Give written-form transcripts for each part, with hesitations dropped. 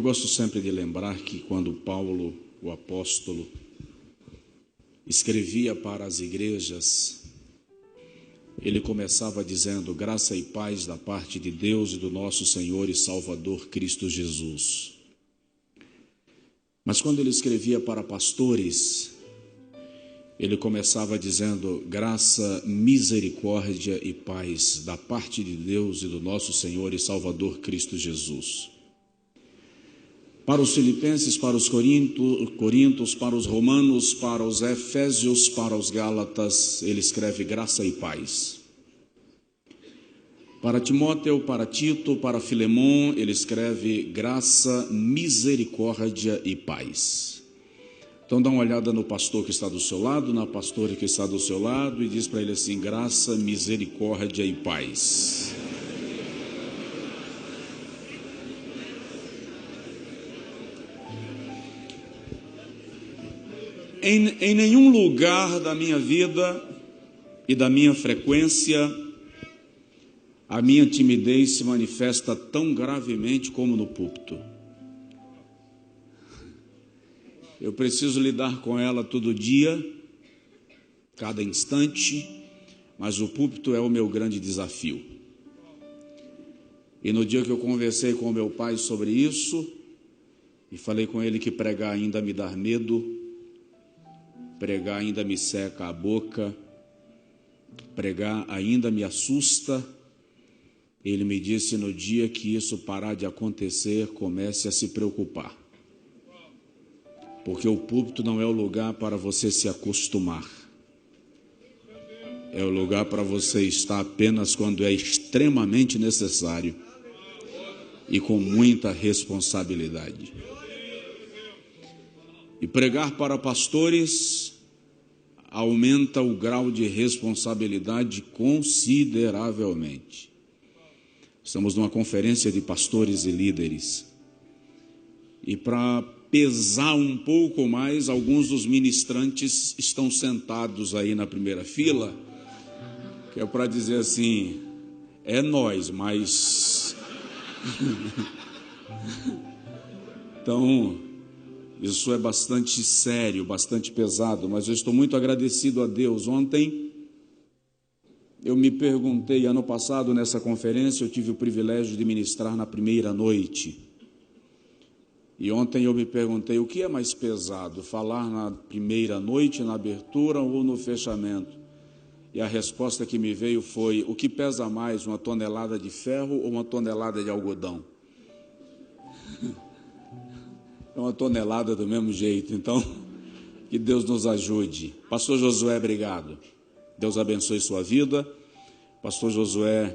gosto sempre de lembrar que quando Paulo, o apóstolo, escrevia para as igrejas, ele começava dizendo: graça e paz da parte de Deus e do nosso Senhor e Salvador Cristo Jesus. Mas quando ele escrevia para pastores, ele começava dizendo: graça, misericórdia e paz da parte de Deus e do nosso Senhor e Salvador Cristo Jesus. Para os filipenses, para os coríntios, para os romanos, para os efésios, para os gálatas, ele escreve graça e paz. Para Timóteo, para Tito, para Filemon, ele escreve graça, misericórdia e paz. Então dá uma olhada no pastor que está do seu lado, na pastora que está do seu lado e diz para ele assim: graça, misericórdia e paz. Em nenhum lugar da minha vida e da minha frequência, a minha timidez se manifesta tão gravemente como no púlpito. Eu preciso lidar com ela todo dia, cada instante, mas o púlpito é o meu grande desafio. E no dia que eu conversei com meu pai sobre isso, e falei com ele que pregar ainda me dá medo, pregar ainda me seca a boca, pregar ainda me assusta, ele me disse: no dia que isso parar de acontecer, comece a se preocupar. Porque o púlpito não é o lugar para você se acostumar. É o lugar para você estar apenas quando é extremamente necessário e com muita responsabilidade. E pregar para pastores aumenta o grau de responsabilidade consideravelmente. Estamos numa conferência de pastores e líderes. E para pesar um pouco mais, alguns dos ministrantes estão sentados aí na primeira fila, que é para dizer assim: é nós, mas... Então, isso é bastante sério, bastante pesado, mas eu estou muito agradecido a Deus. Ontem, eu me perguntei, ano passado nessa conferência, eu tive o privilégio de ministrar na primeira noite. E ontem eu me perguntei: o que é mais pesado, falar na primeira noite, na abertura ou no fechamento? E a resposta que me veio foi: o que pesa mais, uma tonelada de ferro ou uma tonelada de algodão? É uma tonelada do mesmo jeito. Então, que Deus nos ajude. Pastor Josué, obrigado. Deus abençoe sua vida. Pastor Josué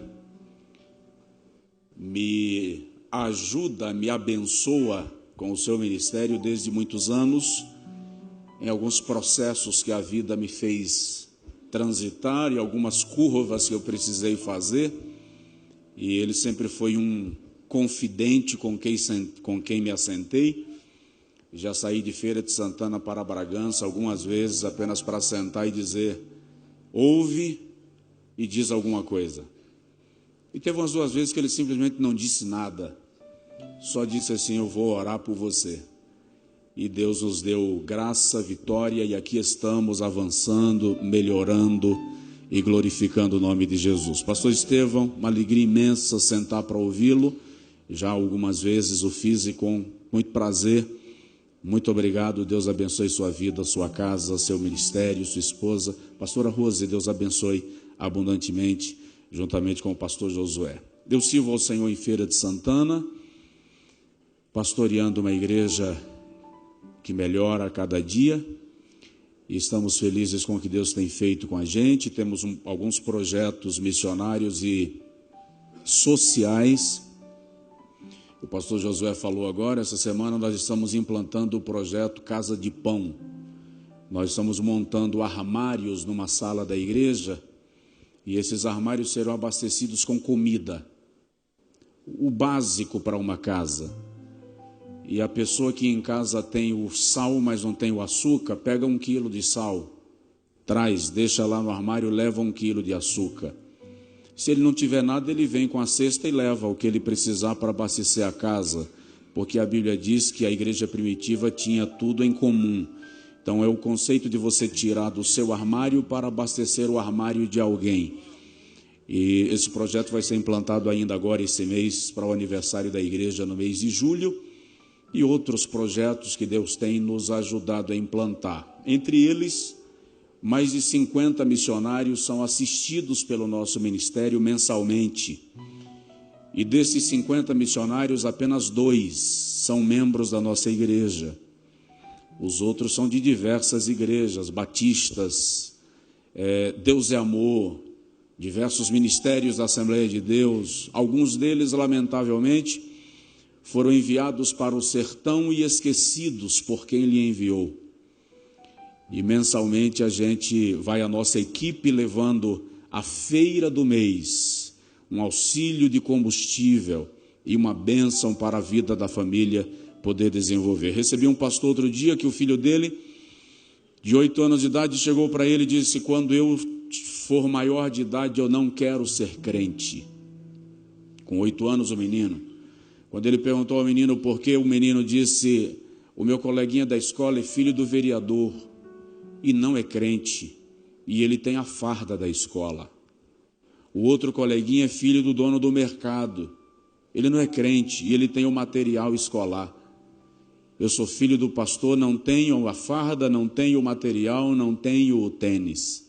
me ajuda, me abençoa com o seu ministério desde muitos anos, em alguns processos que a vida me fez transitar e algumas curvas que eu precisei fazer, e ele sempre foi um confidente com quem me assentei. Já saí de Feira de Santana para Bragança algumas vezes apenas para sentar e dizer: ouve e diz alguma coisa. E teve umas 2 vezes que ele simplesmente não disse nada, só disse assim: eu vou orar por você. E Deus nos deu graça, vitória, e aqui estamos avançando, melhorando e glorificando o nome de Jesus. Pastor Estevão, uma alegria imensa sentar para ouvi-lo. Já algumas vezes o fiz e com muito prazer. Muito obrigado. Deus abençoe sua vida, sua casa, seu ministério, sua esposa. Pastora Rose, Deus abençoe abundantemente, juntamente com o pastor Josué. Deus sirva ao Senhor em Feira de Santana, pastoreando uma igreja que melhora a cada dia, e estamos felizes com o que Deus tem feito com a gente. Temos alguns projetos missionários e sociais. O pastor Josué falou agora, essa semana nós estamos implantando o projeto Casa de Pão. Nós estamos montando armários numa sala da igreja, e esses armários serão abastecidos com comida, o básico para uma casa. E a pessoa que em casa tem o sal, mas não tem o açúcar, pega 1 quilo de sal, traz, deixa lá no armário, leva 1 quilo de açúcar. Se ele não tiver nada, ele vem com a cesta e leva o que ele precisar para abastecer a casa, porque a Bíblia diz que a igreja primitiva tinha tudo em comum. Então é o conceito de você tirar do seu armário para abastecer o armário de alguém. E esse projeto vai ser implantado ainda agora esse mês, para o aniversário da igreja no mês de julho, e outros projetos que Deus tem nos ajudado a implantar. Entre eles, mais de 50 missionários são assistidos pelo nosso ministério mensalmente. E desses 50 missionários, apenas 2 são membros da nossa igreja. Os outros são de diversas igrejas, batistas, Deus é Amor, diversos ministérios da Assembleia de Deus. Alguns deles, lamentavelmente, foram enviados para o sertão e esquecidos por quem lhe enviou. E mensalmente a gente vai, a nossa equipe, levando a feira do mês, um auxílio de combustível e uma bênção para a vida da família poder desenvolver. Recebi um pastor outro dia que o filho dele, de 8 anos de idade, chegou para ele e disse: quando eu for maior de idade eu não quero ser crente. Com 8 anos o menino. Quando ele perguntou ao menino por quê, o menino disse: o meu coleguinha da escola é filho do vereador e não é crente, e ele tem a farda da escola. O outro coleguinha é filho do dono do mercado, ele não é crente e ele tem o material escolar. Eu sou filho do pastor, não tenho a farda, não tenho o material, não tenho o tênis.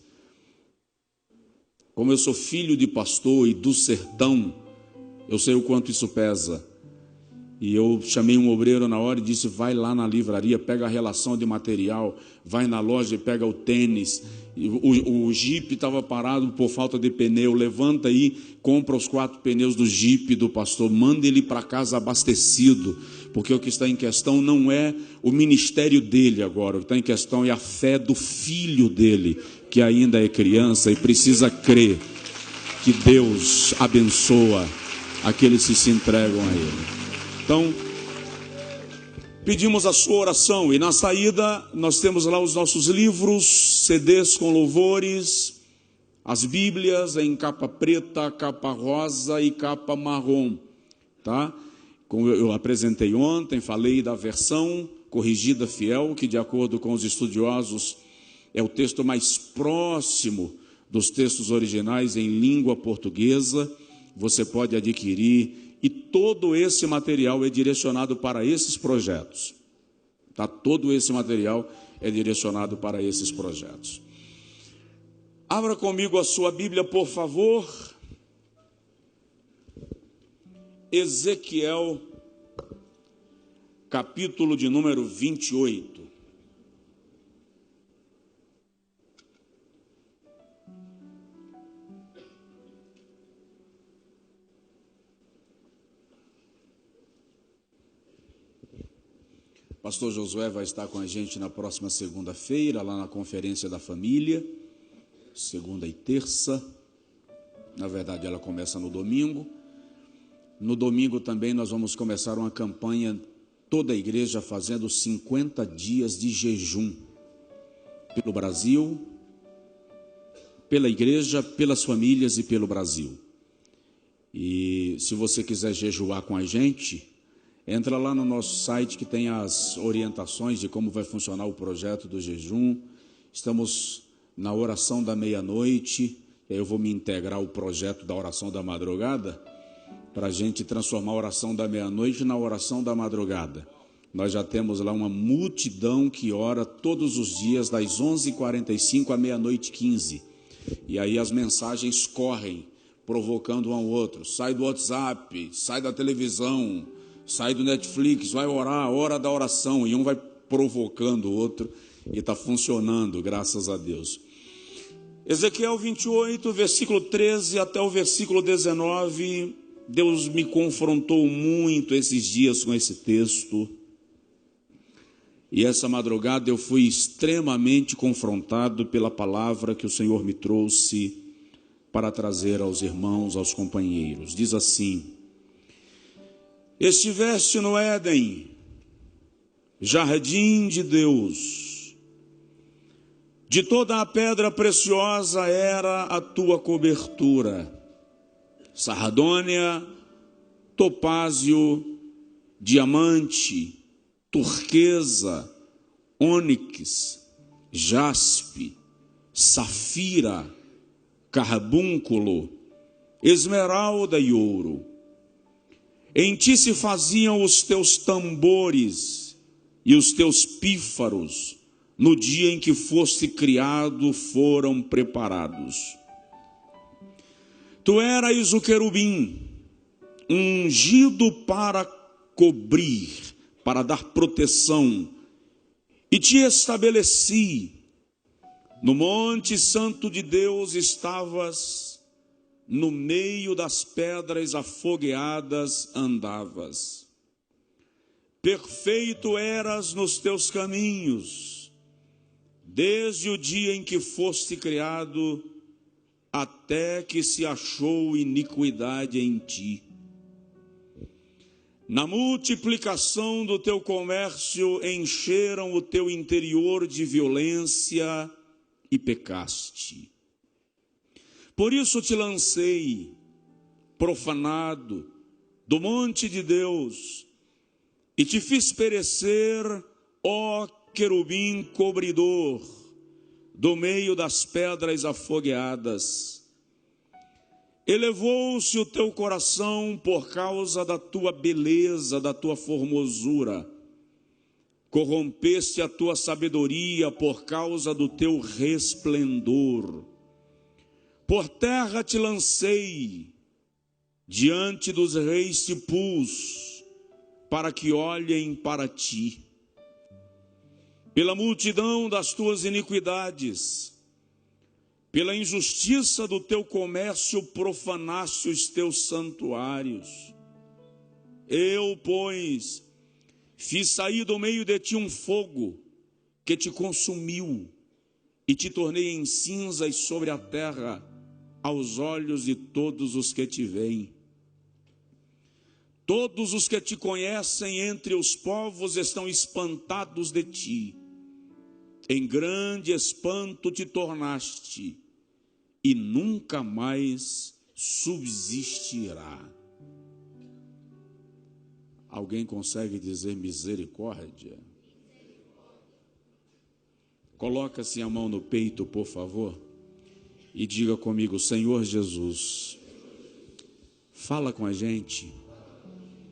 Como eu sou filho de pastor e do sertão, eu sei o quanto isso pesa. E eu chamei um obreiro na hora e disse: vai lá na livraria, pega a relação de material, vai na loja e pega o tênis. O Jeep estava parado por falta de pneu, levanta aí, compra os 4 pneus do Jeep do pastor, manda ele para casa abastecido, porque o que está em questão não é o ministério dele agora, o que está em questão é a fé do filho dele, que ainda é criança e precisa crer que Deus abençoa aqueles que se entregam a ele. Então, pedimos a sua oração, e na saída nós temos lá os nossos livros, CDs com louvores, as Bíblias em capa preta, capa rosa e capa marrom, tá? Como eu apresentei ontem, falei da versão corrigida fiel, que de acordo com os estudiosos é o texto mais próximo dos textos originais em língua portuguesa. Você pode adquirir. E todo esse material é direcionado para esses projetos. Tá? Todo esse material é direcionado para esses projetos. Abra comigo a sua Bíblia, por favor. Ezequiel, capítulo de número 28. Pastor Josué vai estar com a gente na próxima segunda-feira, lá na Conferência da Família, segunda e terça. Na verdade, ela começa no domingo. No domingo também nós vamos começar uma campanha, toda a igreja fazendo 50 dias de jejum, pelo Brasil, pela igreja, pelas famílias e pelo Brasil. E se você quiser jejuar com a gente, entra lá no nosso site que tem as orientações de como vai funcionar o projeto do jejum. Estamos na oração da meia-noite, e aí eu vou me integrar ao projeto da oração da madrugada, para a gente transformar a oração da meia-noite na oração da madrugada. Nós já temos lá uma multidão que ora todos os dias, das 11h45 à meia-noite 15. E aí as mensagens correm, provocando um ao outro. Sai do WhatsApp, sai da televisão, sai do Netflix, vai orar, a hora da oração, e um vai provocando o outro, e está funcionando, graças a Deus. Ezequiel 28, versículo 13 até o versículo 19, Deus me confrontou muito esses dias com esse texto, e essa madrugada eu fui extremamente confrontado pela palavra que o Senhor me trouxe para trazer aos irmãos, aos companheiros. Diz assim: estiveste no Éden, jardim de Deus, de toda a pedra preciosa era a tua cobertura, sardônia, topázio, diamante, turquesa, ônix, jaspe, safira, carbúnculo, esmeralda e ouro. Em ti se faziam os teus tambores e os teus pífaros, no dia em que foste criado, foram preparados. Tu eras o querubim, ungido para cobrir, para dar proteção, e te estabeleci. No monte santo de Deus estavas, no meio das pedras afogueadas andavas. Perfeito eras nos teus caminhos, desde o dia em que foste criado, até que se achou iniquidade em ti. Na multiplicação do teu comércio encheram o teu interior de violência e pecaste. Por isso te lancei, profanado, do monte de Deus, e te fiz perecer, ó querubim cobridor, do meio das pedras afogueadas. Elevou-se o teu coração por causa da tua beleza, da tua formosura. Corrompeste a tua sabedoria por causa do teu resplendor. Por terra te lancei, diante dos reis te pus, para que olhem para ti. Pela multidão das tuas iniquidades, pela injustiça do teu comércio, profanaste os teus santuários. Eu, pois, fiz sair do meio de ti um fogo que te consumiu, e te tornei em cinzas sobre a terra, aos olhos de todos os que te veem. Todos os que te conhecem entre os povos estão espantados de ti. Em grande espanto te tornaste, e nunca mais subsistirá. Alguém consegue dizer misericórdia? Coloca-se a mão no peito, por favor, e diga comigo: Senhor Jesus, fala com a gente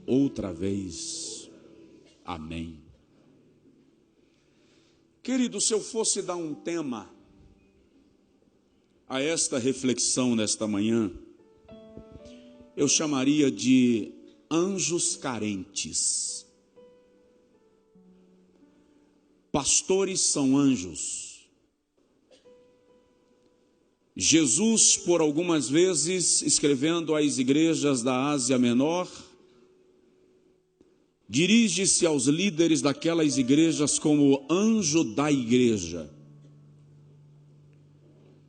outra vez. Amém. Querido, se eu fosse dar um tema a esta reflexão nesta manhã, eu chamaria de anjos carentes. Pastores são anjos. Jesus, por algumas vezes, escrevendo às igrejas da Ásia Menor, dirige-se aos líderes daquelas igrejas como anjo da igreja,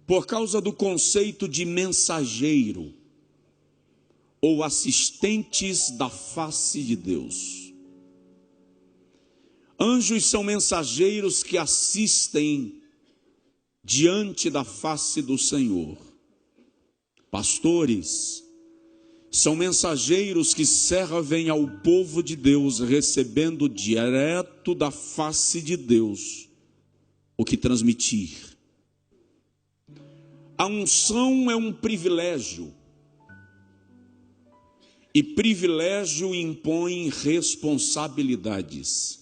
por causa do conceito de mensageiro ou assistentes da face de Deus. Anjos são mensageiros que assistem diante da face do Senhor. Pastores são mensageiros que servem ao povo de Deus, recebendo direto da face de Deus o que transmitir. A unção é um privilégio, e privilégio impõe responsabilidades.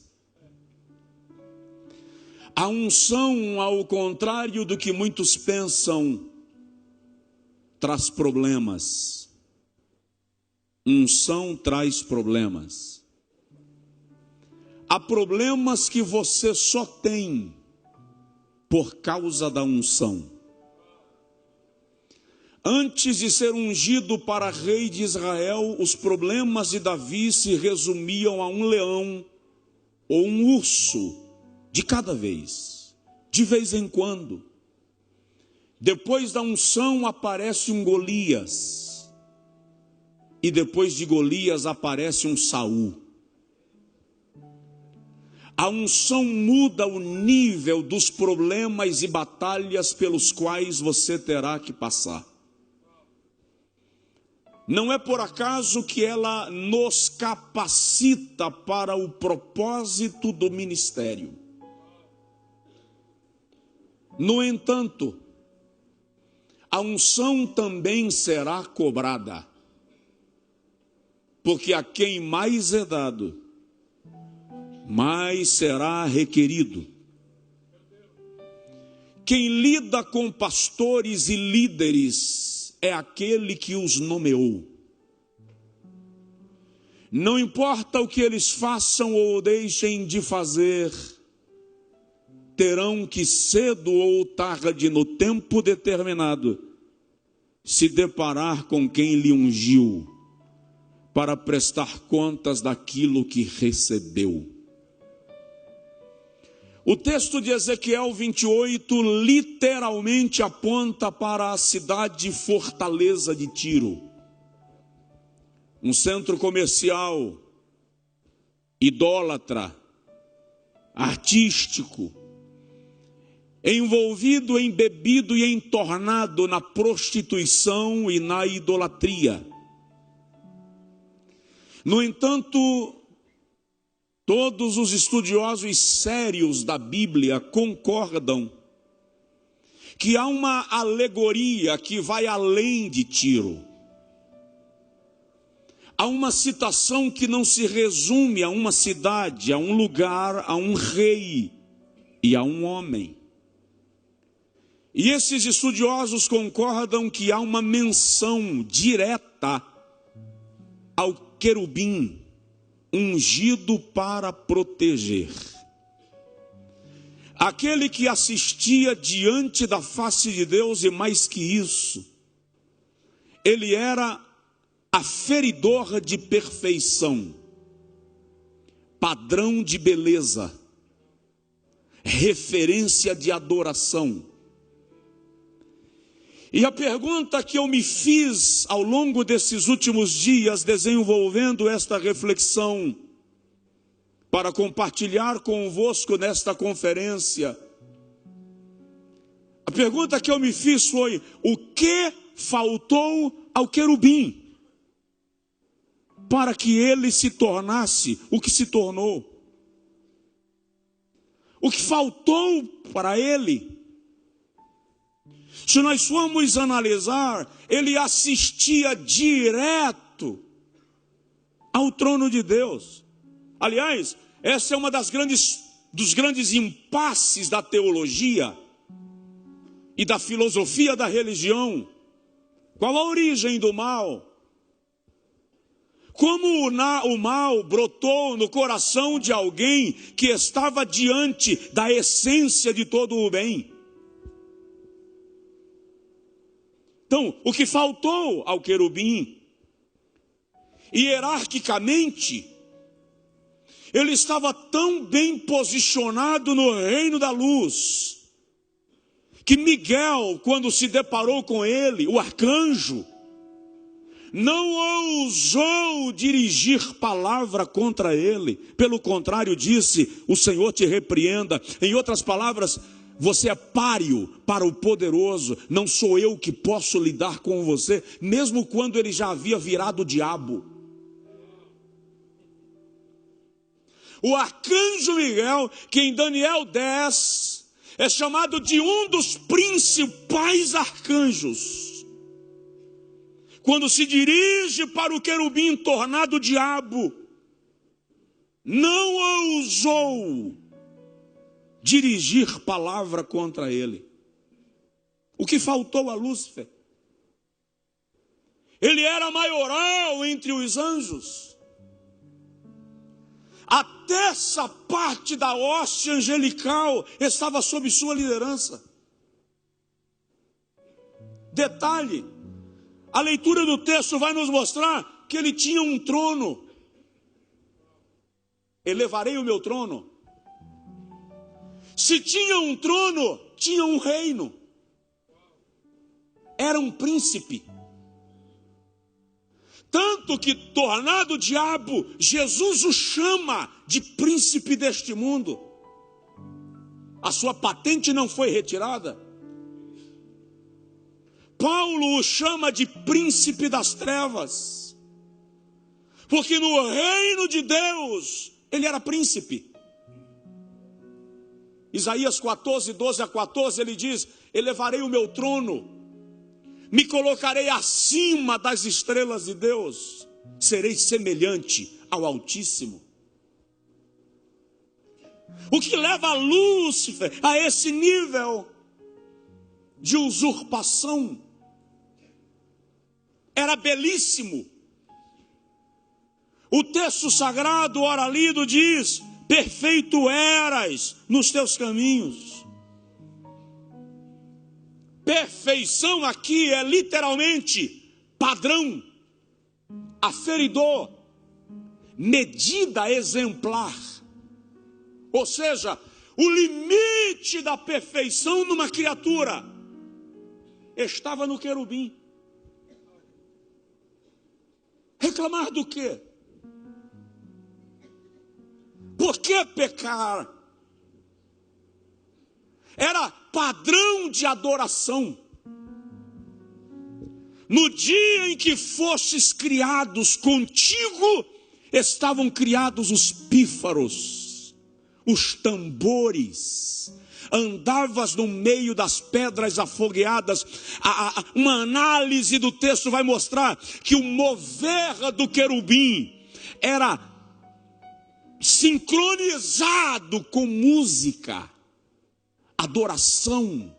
A unção, ao contrário do que muitos pensam, traz problemas. Unção traz problemas. Há problemas que você só tem por causa da unção. Antes de ser ungido para rei de Israel, os problemas de Davi se resumiam a um leão ou um urso de cada vez, de vez em quando. Depois da unção aparece um Golias, e depois de Golias aparece um Saul. A unção muda o nível dos problemas e batalhas pelos quais você terá que passar. Não é por acaso que ela nos capacita para o propósito do ministério. No entanto, a unção também será cobrada, porque a quem mais é dado, mais será requerido. Quem lida com pastores e líderes é aquele que os nomeou. Não importa o que eles façam ou deixem de fazer, terão que cedo ou tarde, no tempo determinado, se deparar com quem lhe ungiu, para prestar contas daquilo que recebeu. O texto de Ezequiel 28 literalmente aponta para a cidade fortaleza de Tiro. Um centro comercial, idólatra, artístico, envolvido, embebido e entornado na prostituição e na idolatria. No entanto, todos os estudiosos sérios da Bíblia concordam que há uma alegoria que vai além de Tiro. Há uma citação que não se resume a uma cidade, a um lugar, a um rei e a um homem. E esses estudiosos concordam que há uma menção direta ao querubim, ungido para proteger. Aquele que assistia diante da face de Deus, e mais que isso, ele era aferidor de perfeição, padrão de beleza, referência de adoração. E a pergunta que eu me fiz ao longo desses últimos dias, desenvolvendo esta reflexão, para compartilhar convosco nesta conferência, a pergunta que eu me fiz foi: o que faltou ao querubim para que ele se tornasse o que se tornou? O que faltou para ele? Se nós formos analisar, ele assistia direto ao trono de Deus. Aliás, essa é uma dos grandes impasses da teologia e da filosofia da religião. Qual a origem do mal? Como o mal brotou no coração de alguém que estava diante da essência de todo o bem? Então, o que faltou ao querubim, hierarquicamente, ele estava tão bem posicionado no reino da luz, que Miguel, quando se deparou com ele, o arcanjo, não ousou dirigir palavra contra ele. Pelo contrário, disse: o Senhor te repreenda. Em outras palavras, você é páreo para o poderoso, não sou eu que posso lidar com você, mesmo quando ele já havia virado o diabo. O arcanjo Miguel, que em Daniel 10 é chamado de um dos principais arcanjos, quando se dirige para o querubim tornado diabo, não ousou dirigir palavra contra ele. O que faltou a Lúcifer? Ele era maioral entre os anjos. Até essa parte da hoste angelical estava sob sua liderança. Detalhe, a leitura do texto vai nos mostrar que ele tinha um trono. Elevarei o meu trono. Se tinha um trono, tinha um reino. Era um príncipe. Tanto que, tornado diabo, Jesus o chama de príncipe deste mundo. A sua patente não foi retirada. Paulo o chama de príncipe das trevas, porque no reino de Deus ele era príncipe. Isaías 14, 12 a 14, ele diz: elevarei o meu trono, me colocarei acima das estrelas de Deus, serei semelhante ao Altíssimo. O que leva Lúcifer a esse nível de usurpação era belíssimo. O texto sagrado, ora lido, diz: perfeito eras nos teus caminhos. Perfeição aqui é literalmente padrão, aferidor, medida exemplar. Ou seja, o limite da perfeição numa criatura estava no querubim. Reclamar do quê? Por que pecar? Era padrão de adoração. No dia em que fostes criados, contigo estavam criados os pífaros, os tambores. Andavas no meio das pedras afogueadas. Uma análise do texto vai mostrar que o mover do querubim era sincronizado com música, adoração,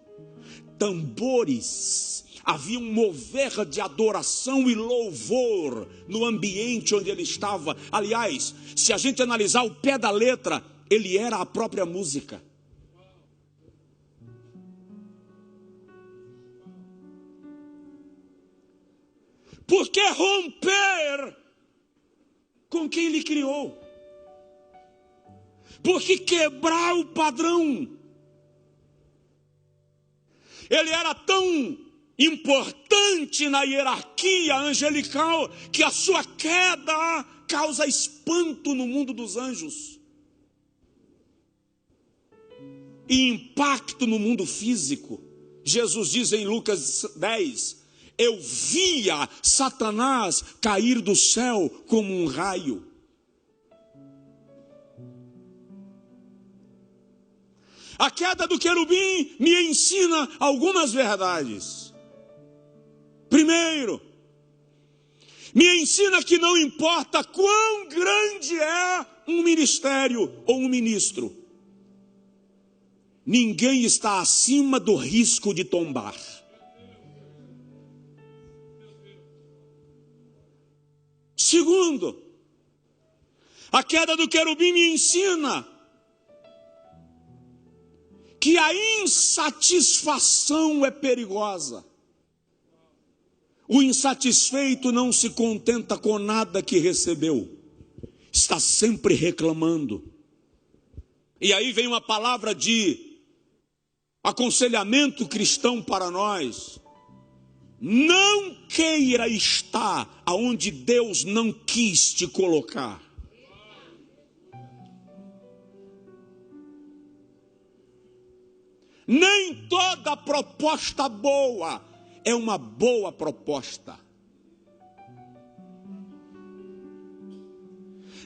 tambores. Havia um mover de adoração e louvor no ambiente onde ele estava. Aliás, se a gente analisar o pé da letra, ele era a própria música. Por que romper com quem lhe criou? Por que quebrar o padrão? Ele era tão importante na hierarquia angelical que a sua queda causa espanto no mundo dos anjos e impacto no mundo físico. Jesus diz em Lucas 10: eu via Satanás cair do céu como um raio. A queda do querubim me ensina algumas verdades. Primeiro, me ensina que não importa quão grande é um ministério ou um ministro, ninguém está acima do risco de tombar. Segundo, a queda do querubim me ensina que a insatisfação é perigosa. O insatisfeito não se contenta com nada que recebeu, está sempre reclamando. E aí vem uma palavra de aconselhamento cristão para nós: não queira estar aonde Deus não quis te colocar. Nem toda proposta boa é uma boa proposta.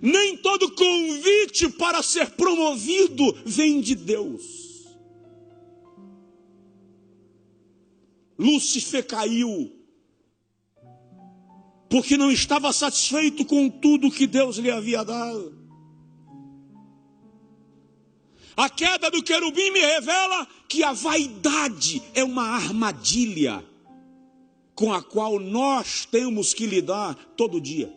Nem todo convite para ser promovido vem de Deus. Lúcifer caiu porque não estava satisfeito com tudo que Deus lhe havia dado. A queda do querubim me revela que a vaidade é uma armadilha com a qual nós temos que lidar todo dia.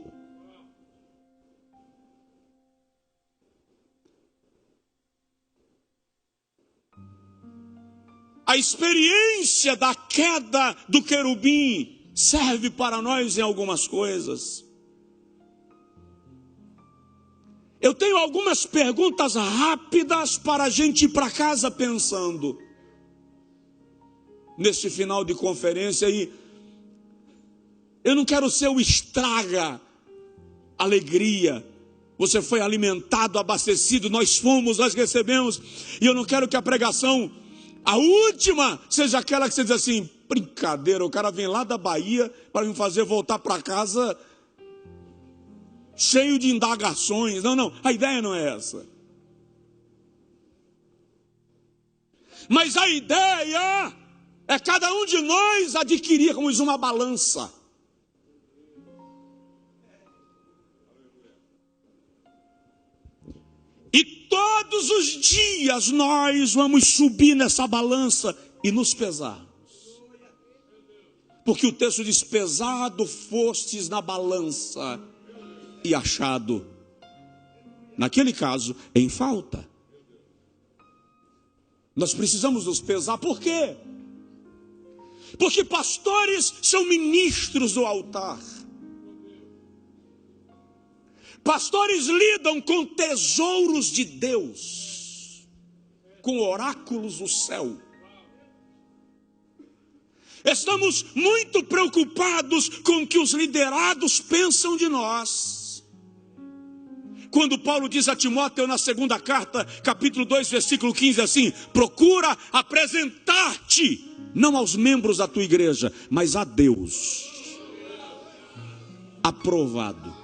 A experiência da queda do querubim serve para nós em algumas coisas. Eu tenho algumas perguntas rápidas para a gente ir para casa pensando nesse final de conferência. E eu não quero ser o estraga alegria. Você foi alimentado, abastecido, nós fomos, nós recebemos. E eu não quero que a pregação A última seja aquela que você diz assim: brincadeira, o cara vem lá da Bahia para me fazer voltar para casa cheio de indagações. Não, a ideia não é essa. Mas a ideia é cada um de nós adquirirmos uma balança. E todos os dias nós vamos subir nessa balança e nos pesarmos. Porque o texto diz: pesado fostes na balança e achado, naquele caso, em falta. Nós precisamos nos pesar. Por quê? Porque pastores são ministros do altar. Pastores lidam com tesouros de Deus, com oráculos do céu. Estamos muito preocupados com o que os liderados pensam de nós. Quando Paulo diz a Timóteo na segunda carta, capítulo 2, versículo 15, assim: procura apresentar-te, não aos membros da tua igreja, mas a Deus, aprovado.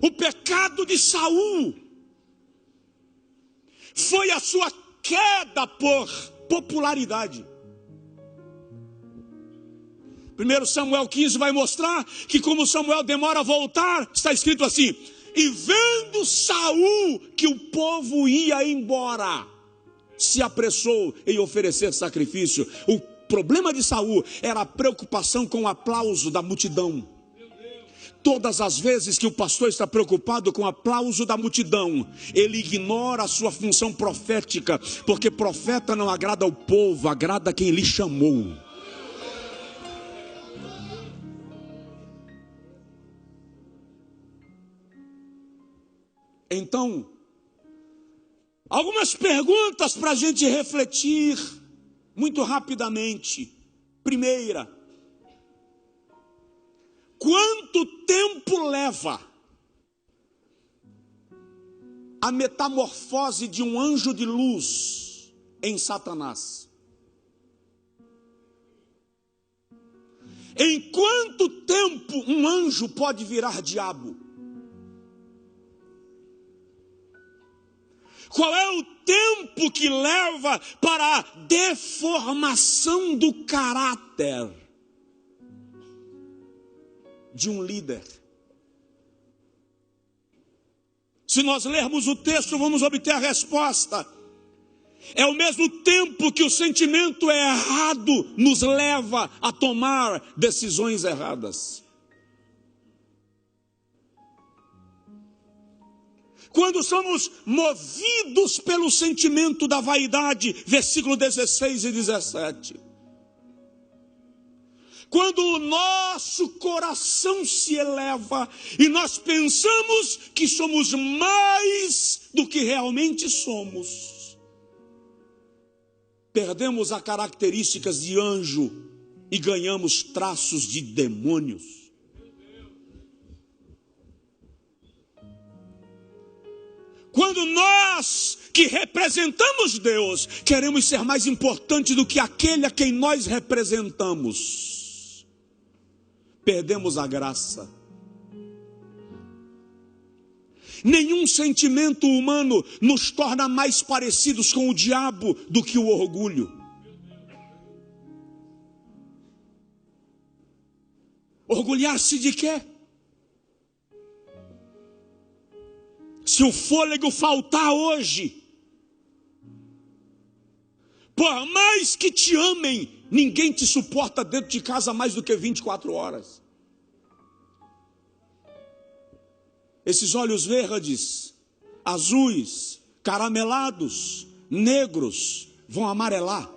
O pecado de Saul foi a sua queda por popularidade. 1 Samuel 15 vai mostrar que como Samuel demora a voltar, está escrito assim: e vendo Saul que o povo ia embora, se apressou em oferecer sacrifício. O problema de Saul era a preocupação com o aplauso da multidão. Todas as vezes que o pastor está preocupado com o aplauso da multidão, ele ignora a sua função profética, porque profeta não agrada ao povo, agrada quem lhe chamou. Então, algumas perguntas para a gente refletir muito rapidamente. Primeira: quanto tempo leva a metamorfose de um anjo de luz em Satanás? Em quanto tempo um anjo pode virar diabo? Qual é o tempo que leva para a deformação do caráter de um líder? Se nós lermos o texto, vamos obter a resposta. É o mesmo tempo que o sentimento errado nos leva a tomar decisões erradas. Quando somos movidos pelo sentimento da vaidade, versículo 16 e 17. Quando o nosso coração se eleva e nós pensamos que somos mais do que realmente somos, perdemos as características de anjo e ganhamos traços de demônios. Quando nós que representamos Deus queremos ser mais importantes do que aquele a quem nós representamos, perdemos a graça. Nenhum sentimento humano nos torna mais parecidos com o diabo do que o orgulho. Orgulhar-se de quê? Se o fôlego faltar hoje, por mais que te amem, ninguém te suporta dentro de casa mais do que 24 horas. Esses olhos verdes, azuis, caramelados, negros, vão amarelar.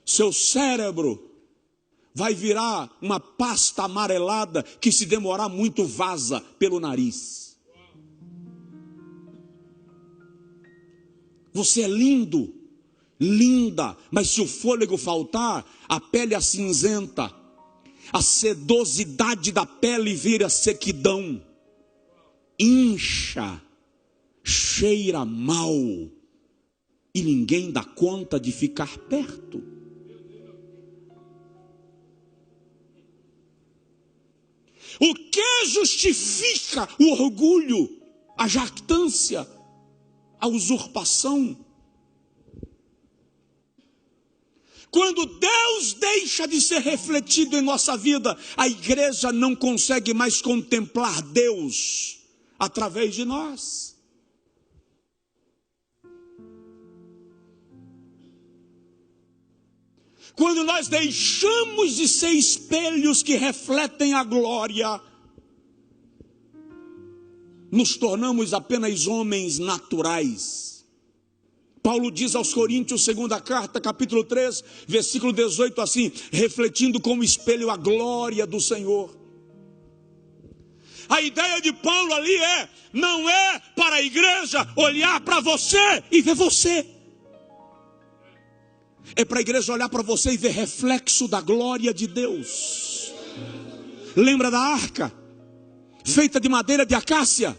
Seu cérebro vai virar uma pasta amarelada que, se demorar muito, vaza pelo nariz. Você é lindo, linda, mas se o fôlego faltar, a pele acinzenta, a sedosidade da pele vira sequidão, incha, cheira mal e ninguém dá conta de ficar perto. O que justifica o orgulho, a jactância, a usurpação? Quando Deus deixa de ser refletido em nossa vida, a igreja não consegue mais contemplar Deus através de nós. Quando nós deixamos de ser espelhos que refletem a glória, nos tornamos apenas homens naturais. Paulo diz aos Coríntios, segunda carta, capítulo 3, versículo 18, assim: refletindo como espelho a glória do Senhor. A ideia de Paulo ali não é para a igreja olhar para você e ver você. É para a igreja olhar para você e ver reflexo da glória de Deus. Lembra da arca? Feita de madeira de acácia.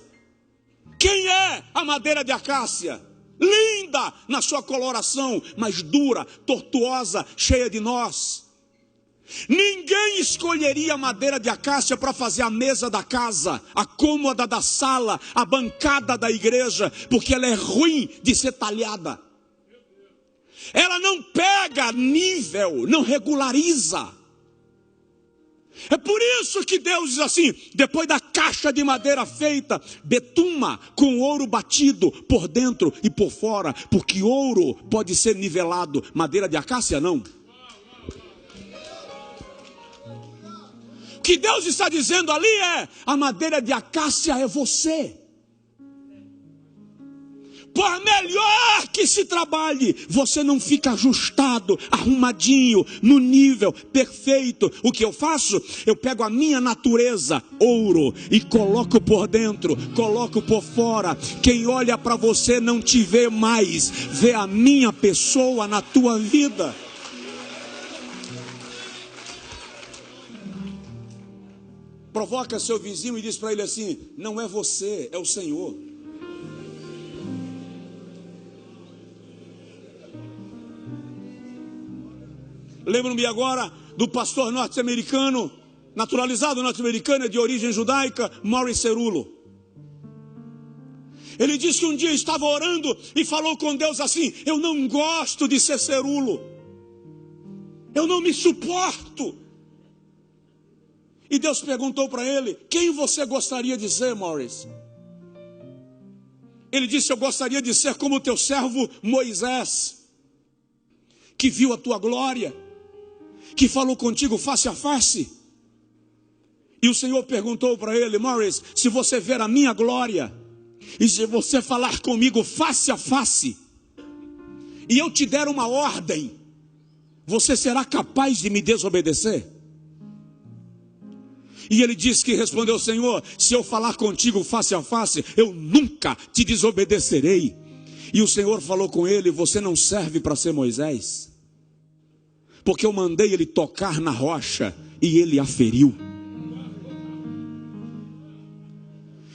Quem é a madeira de acácia? Linda na sua coloração, mas dura, tortuosa, cheia de nós. Ninguém escolheria a madeira de acácia para fazer a mesa da casa, a cômoda da sala, a bancada da igreja, porque ela é ruim de ser talhada. Ela não pega nível, não regulariza. É por isso que Deus diz assim: depois da caixa de madeira feita, betuma com ouro batido por dentro e por fora, porque ouro pode ser nivelado, madeira de acácia não. O que Deus está dizendo ali a madeira de acácia é você. Por melhor que se trabalhe, você não fica ajustado, arrumadinho, no nível perfeito. O que eu faço? Eu pego a minha natureza, ouro, e coloco por dentro, coloco por fora. Quem olha para você não te vê mais, vê a minha pessoa na tua vida. Provoca seu vizinho e diz para ele assim: não é você, é o Senhor. Lembro-me agora do pastor norte-americano, naturalizado norte-americano, de origem judaica, Morris Cerullo. Ele disse que um dia estava orando e falou com Deus assim: eu não gosto de ser Cerullo, eu não me suporto. E Deus perguntou para ele: quem você gostaria de ser, Morris? Ele disse: eu gostaria de ser como o teu servo Moisés, que viu a tua glória, que falou contigo face a face. E o Senhor perguntou para ele: Morris, se você ver a minha glória, e se você falar comigo face a face, e eu te der uma ordem, você será capaz de me desobedecer? E ele disse que respondeu: Senhor, se eu falar contigo face a face, eu nunca te desobedecerei. E o Senhor falou com ele: você não serve para ser Moisés, porque eu mandei ele tocar na rocha e ele a feriu.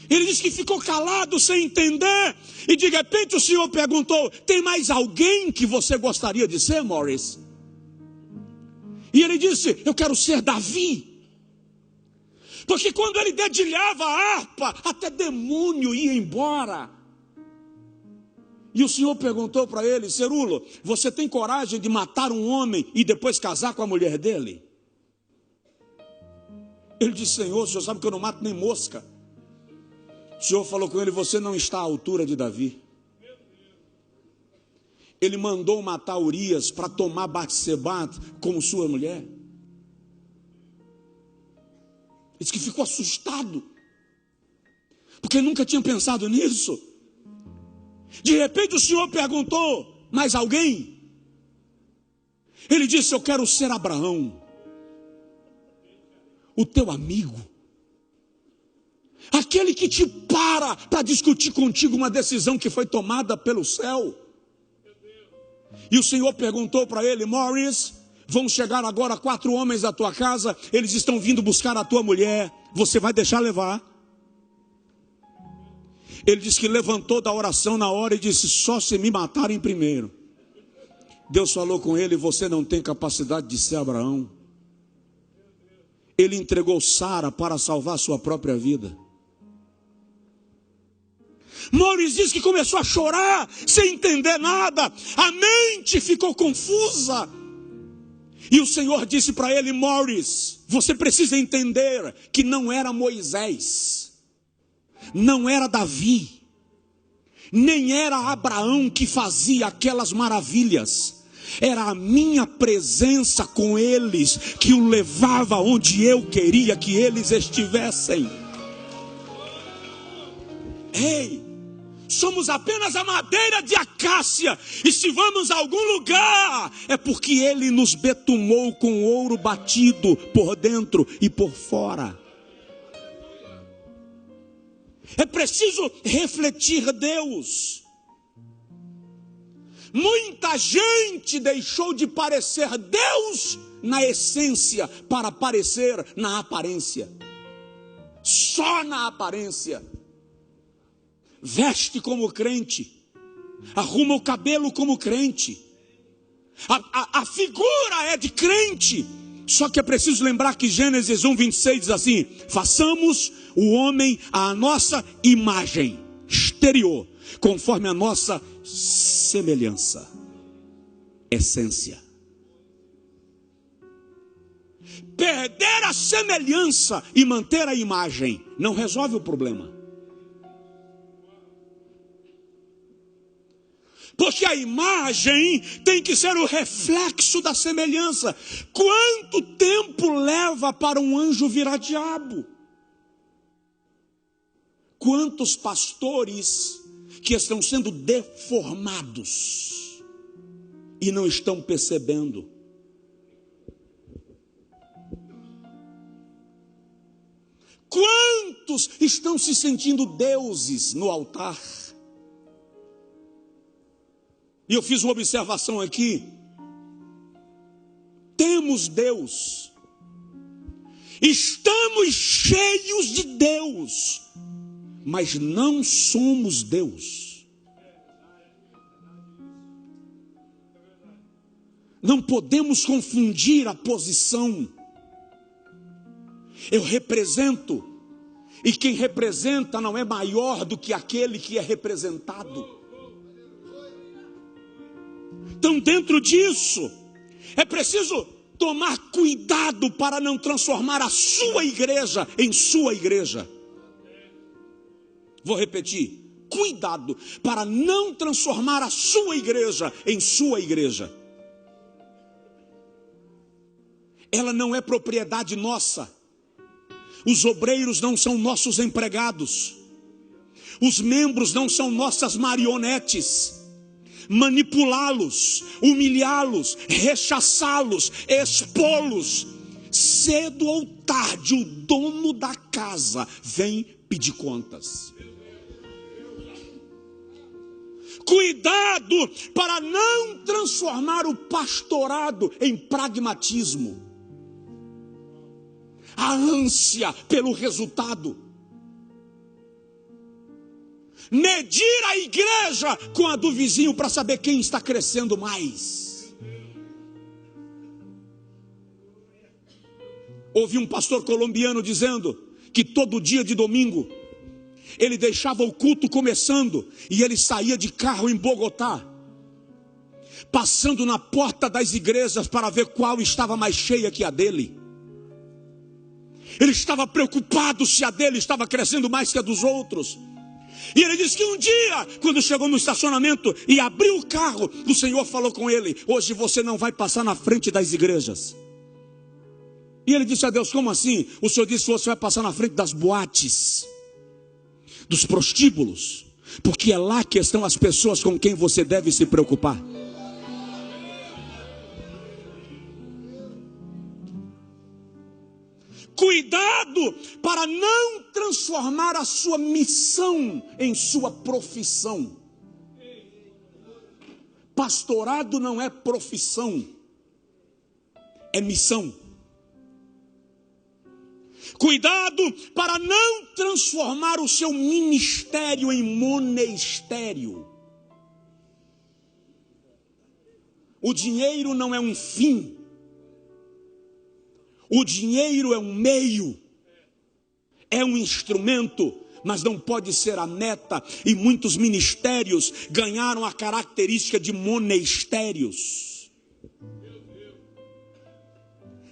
Ele disse que ficou calado sem entender. E de repente o Senhor perguntou: tem mais alguém que você gostaria de ser, Morris? E ele disse: eu quero ser Davi. Porque quando ele dedilhava a harpa, até demônio ia embora. E o Senhor perguntou para ele: Cerullo, você tem coragem de matar um homem e depois casar com a mulher dele? Ele disse: Senhor, o Senhor sabe que eu não mato nem mosca. O Senhor falou com ele: você não está à altura de Davi. Ele mandou matar Urias para tomar Batseba como sua mulher. Ele disse que ficou assustado, porque nunca tinha pensado nisso. De repente o Senhor perguntou: mais alguém? Ele disse: eu quero ser Abraão, o teu amigo, aquele que te para discutir contigo uma decisão que foi tomada pelo céu. E o Senhor perguntou para ele: Morris, vão chegar agora 4 homens da tua casa, eles estão vindo buscar a tua mulher, você vai deixar levar? Ele diz que levantou da oração na hora e disse: só se me matarem primeiro. Deus falou com ele: você não tem capacidade de ser Abraão. Ele entregou Sara para salvar sua própria vida. Morris diz que começou a chorar, sem entender nada, a mente ficou confusa. E o Senhor disse para ele: Morris, você precisa entender que não era Moisés, não era Davi, nem era Abraão que fazia aquelas maravilhas. Era a minha presença com eles que o levava onde eu queria que eles estivessem. Ei, somos apenas a madeira de acácia, e se vamos a algum lugar, é porque Ele nos betumou com ouro batido por dentro e por fora. É preciso refletir Deus. Muita gente deixou de parecer Deus na essência para parecer na aparência. Só na aparência. Veste como crente, arruma o cabelo como crente, a figura é de crente. Só que é preciso lembrar que Gênesis 1:26 diz assim: façamos o homem à nossa imagem exterior, conforme a nossa semelhança, essência. Perder a semelhança e manter a imagem não resolve o problema. Porque a imagem tem que ser o reflexo da semelhança. Quanto tempo leva para um anjo virar diabo? Quantos pastores que estão sendo deformados e não estão percebendo? Quantos estão se sentindo deuses no altar? E eu fiz uma observação aqui. Temos Deus, estamos cheios de Deus, mas não somos Deus. Não podemos confundir a posição. Eu represento, e quem representa não é maior do que aquele que é representado. Então, dentro disso, é preciso tomar cuidado para não transformar a sua igreja em sua igreja. Vou repetir: cuidado para não transformar a sua igreja em sua igreja. Ela não é propriedade nossa. Os obreiros não são nossos empregados. Os membros não são nossas marionetes. Manipulá-los, humilhá-los, rechaçá-los, expô-los, cedo ou tarde o dono da casa vem pedir contas. Cuidado para não transformar o pastorado em pragmatismo. A ânsia pelo resultado. Medir a igreja com a do vizinho para saber quem está crescendo mais. Ouvi um pastor colombiano dizendo que todo dia de domingo ele deixava o culto começando e ele saía de carro em Bogotá, passando na porta das igrejas para ver qual estava mais cheia que a dele. Ele estava preocupado se a dele estava crescendo mais que a dos outros. E ele disse que um dia, quando chegou no estacionamento e abriu o carro, o Senhor falou com ele: hoje você não vai passar na frente das igrejas. E ele disse a Deus: como assim? O Senhor disse que você vai passar na frente das boates, dos prostíbulos, porque é lá que estão as pessoas com quem você deve se preocupar. Cuidado para não transformar a sua missão em sua profissão. Pastorado não é profissão, é missão. Cuidado para não transformar o seu ministério em monestério. O dinheiro não é um fim. O dinheiro é um meio. É um instrumento, mas não pode ser a meta. E muitos ministérios ganharam a característica de monestérios.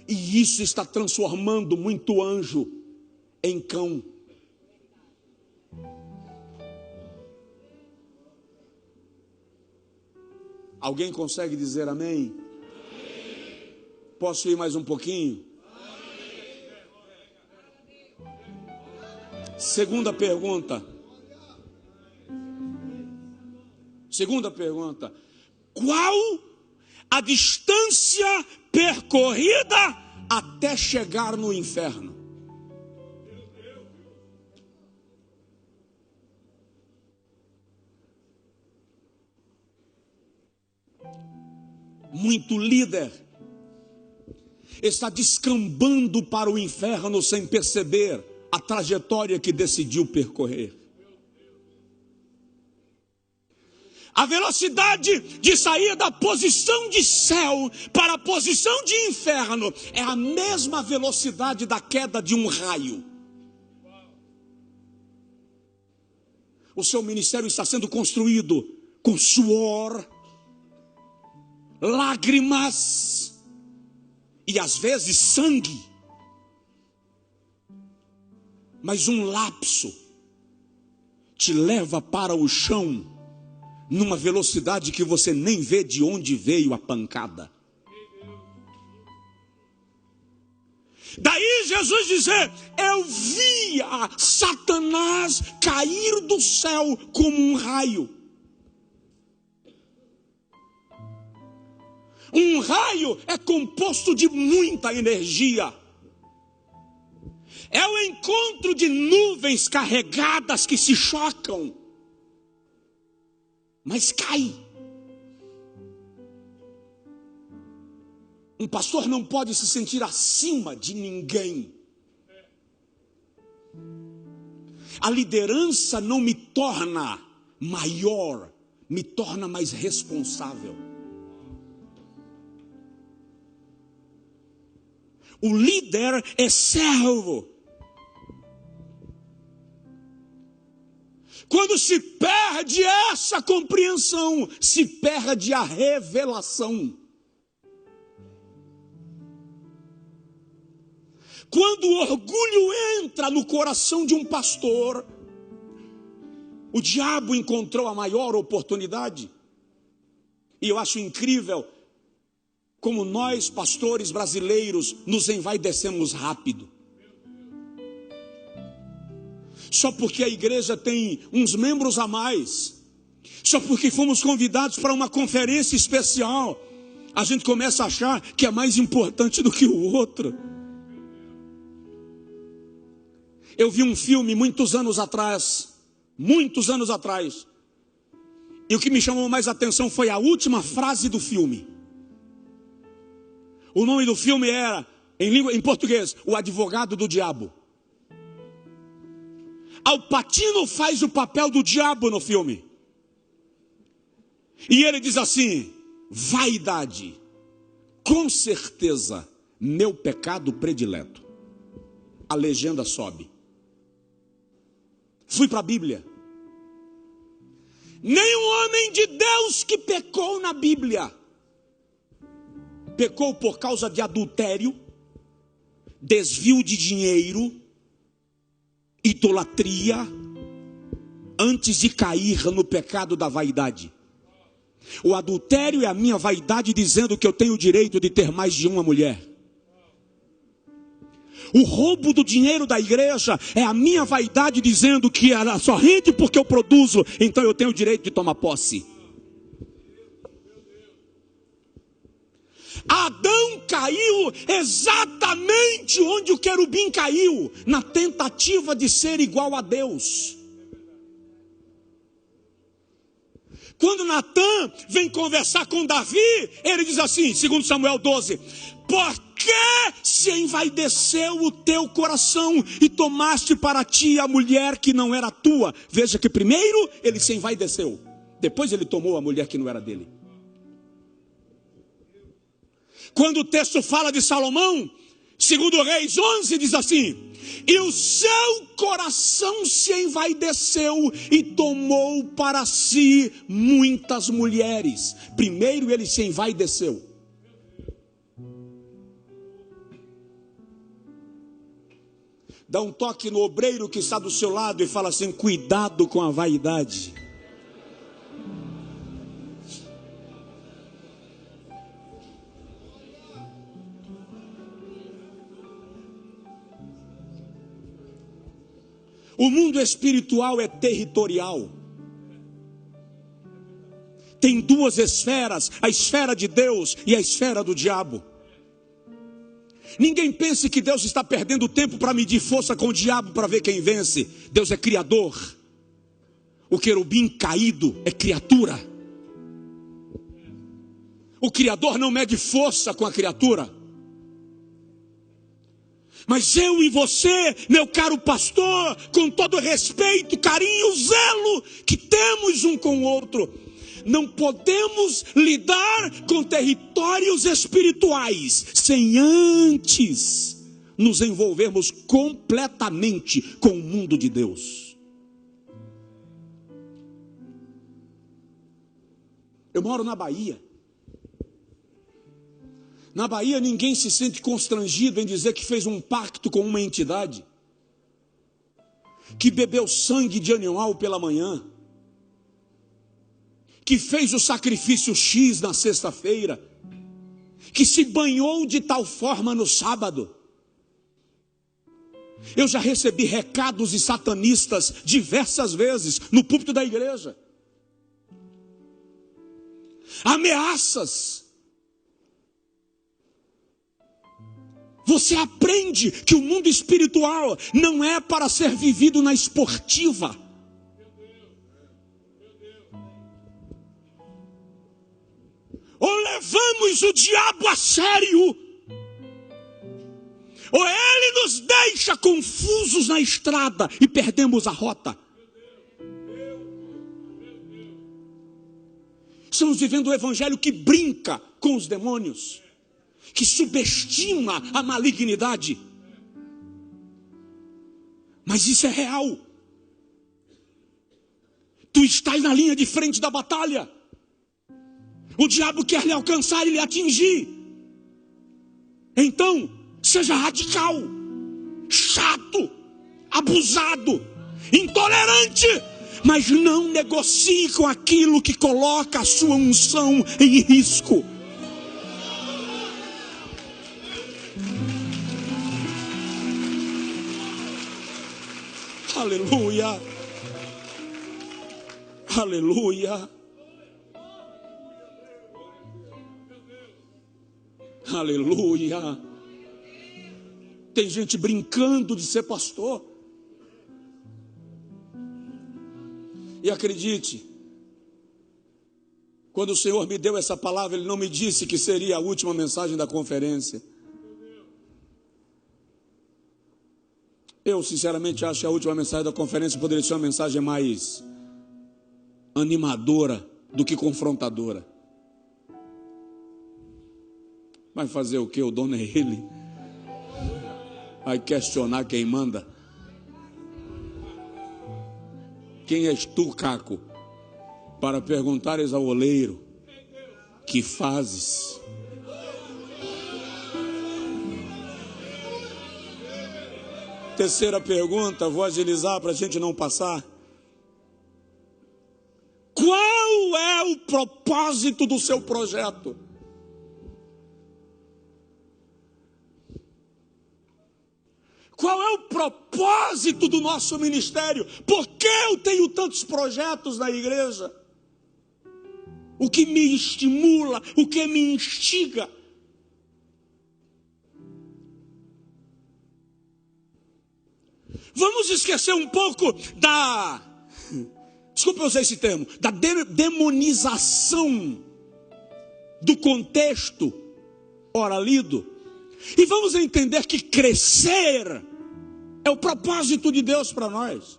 E isso está transformando muito anjo em cão. Alguém consegue dizer amém? Amém. Posso ir mais um pouquinho? Amém. Segunda pergunta. Qual a distância percorrida até chegar no inferno? Muito líder está descambando para o inferno sem perceber a trajetória que decidiu percorrer. A velocidade de sair da posição de céu para a posição de inferno é a mesma velocidade da queda de um raio. O seu ministério está sendo construído com suor, lágrimas e às vezes sangue. Mas um lapso te leva para o chão numa velocidade que você nem vê de onde veio a pancada. Daí Jesus dizer: eu via Satanás cair do céu como um raio. Um raio é composto de muita energia. É o encontro de nuvens carregadas que se chocam, mas cai. Um pastor não pode se sentir acima de ninguém. A liderança não me torna maior, me torna mais responsável. O líder é servo. Quando se perde essa compreensão, se perde a revelação. Quando o orgulho entra no coração de um pastor, o diabo encontrou a maior oportunidade. E eu acho incrível como nós, pastores brasileiros, nos envaidecemos rápido. Só porque a igreja tem uns membros a mais, só porque fomos convidados para uma conferência especial, a gente começa a achar que é mais importante do que o outro. Eu vi um filme muitos anos atrás, e o que me chamou mais atenção foi a última frase do filme. O nome do filme era, em português, O Advogado do Diabo. Al Pacino faz o papel do diabo no filme. E ele diz assim: vaidade, com certeza, meu pecado predileto. A legenda sobe. Fui para a Bíblia. Nenhum homem de Deus que pecou na Bíblia pecou por causa de adultério, desvio de dinheiro, idolatria, antes de cair no pecado da vaidade. O adultério é a minha vaidade dizendo que eu tenho o direito de ter mais de uma mulher. O roubo do dinheiro da igreja é a minha vaidade dizendo que ela só rende porque eu produzo, então eu tenho o direito de tomar posse. Adão caiu exatamente onde o querubim caiu, na tentativa de ser igual a Deus. Quando Natã vem conversar com Davi, ele diz assim, segundo Samuel 12: Por que se envaideceu o teu coração e tomaste para ti a mulher que não era tua? Veja que primeiro ele se envaideceu, depois ele tomou a mulher que não era dele. Quando o texto fala de Salomão, 2 Reis 11 diz assim: e o seu coração se envaideceu e tomou para si muitas mulheres. Primeiro ele se envaideceu. Dá um toque no obreiro que está do seu lado e fala assim: cuidado com a vaidade. O mundo espiritual é territorial. Tem duas esferas, a esfera de Deus e a esfera do diabo. Ninguém pense que Deus está perdendo tempo para medir força com o diabo para ver quem vence. Deus é criador. O querubim caído é criatura. O criador não mede força com a criatura. Mas eu e você, meu caro pastor, com todo respeito, carinho, zelo que temos um com o outro, não podemos lidar com territórios espirituais sem antes nos envolvermos completamente com o mundo de Deus. Eu moro na Bahia. Na Bahia ninguém se sente constrangido em dizer que fez um pacto com uma entidade, que bebeu sangue de animal pela manhã, que fez o sacrifício X na sexta-feira, que se banhou de tal forma no sábado. Eu já recebi recados de satanistas diversas vezes no púlpito da igreja. Ameaças. Você aprende que o mundo espiritual não é para ser vivido na esportiva. Ou levamos o diabo a sério, ou ele nos deixa confusos na estrada e perdemos a rota. Estamos vivendo um evangelho que brinca com os demônios, que subestima a malignidade. Mas isso é real. Tu estás na linha de frente da batalha. O diabo quer lhe alcançar e lhe atingir. Então, seja radical, chato, abusado, intolerante, mas não negocie com aquilo que coloca a sua unção em risco. Aleluia, aleluia, aleluia. Tem gente brincando de ser pastor. E acredite, quando o Senhor me deu essa palavra, Ele não me disse que seria a última mensagem da conferência. Eu sinceramente acho que a última mensagem da conferência poderia ser uma mensagem mais animadora do que confrontadora. Vai fazer o que? O dono é Ele. Vai questionar quem manda. Quem és tu, Caco, para perguntares ao oleiro: que fazes? Terceira pergunta, vou agilizar para a gente não passar. Qual é o propósito do seu projeto? Qual é o propósito do nosso ministério? Por que eu tenho tantos projetos na igreja? O que me estimula, o que me instiga? Vamos esquecer um pouco desculpe eu usar esse termo, da demonização do contexto ora lido, E vamos entender que crescer é o propósito de Deus para nós.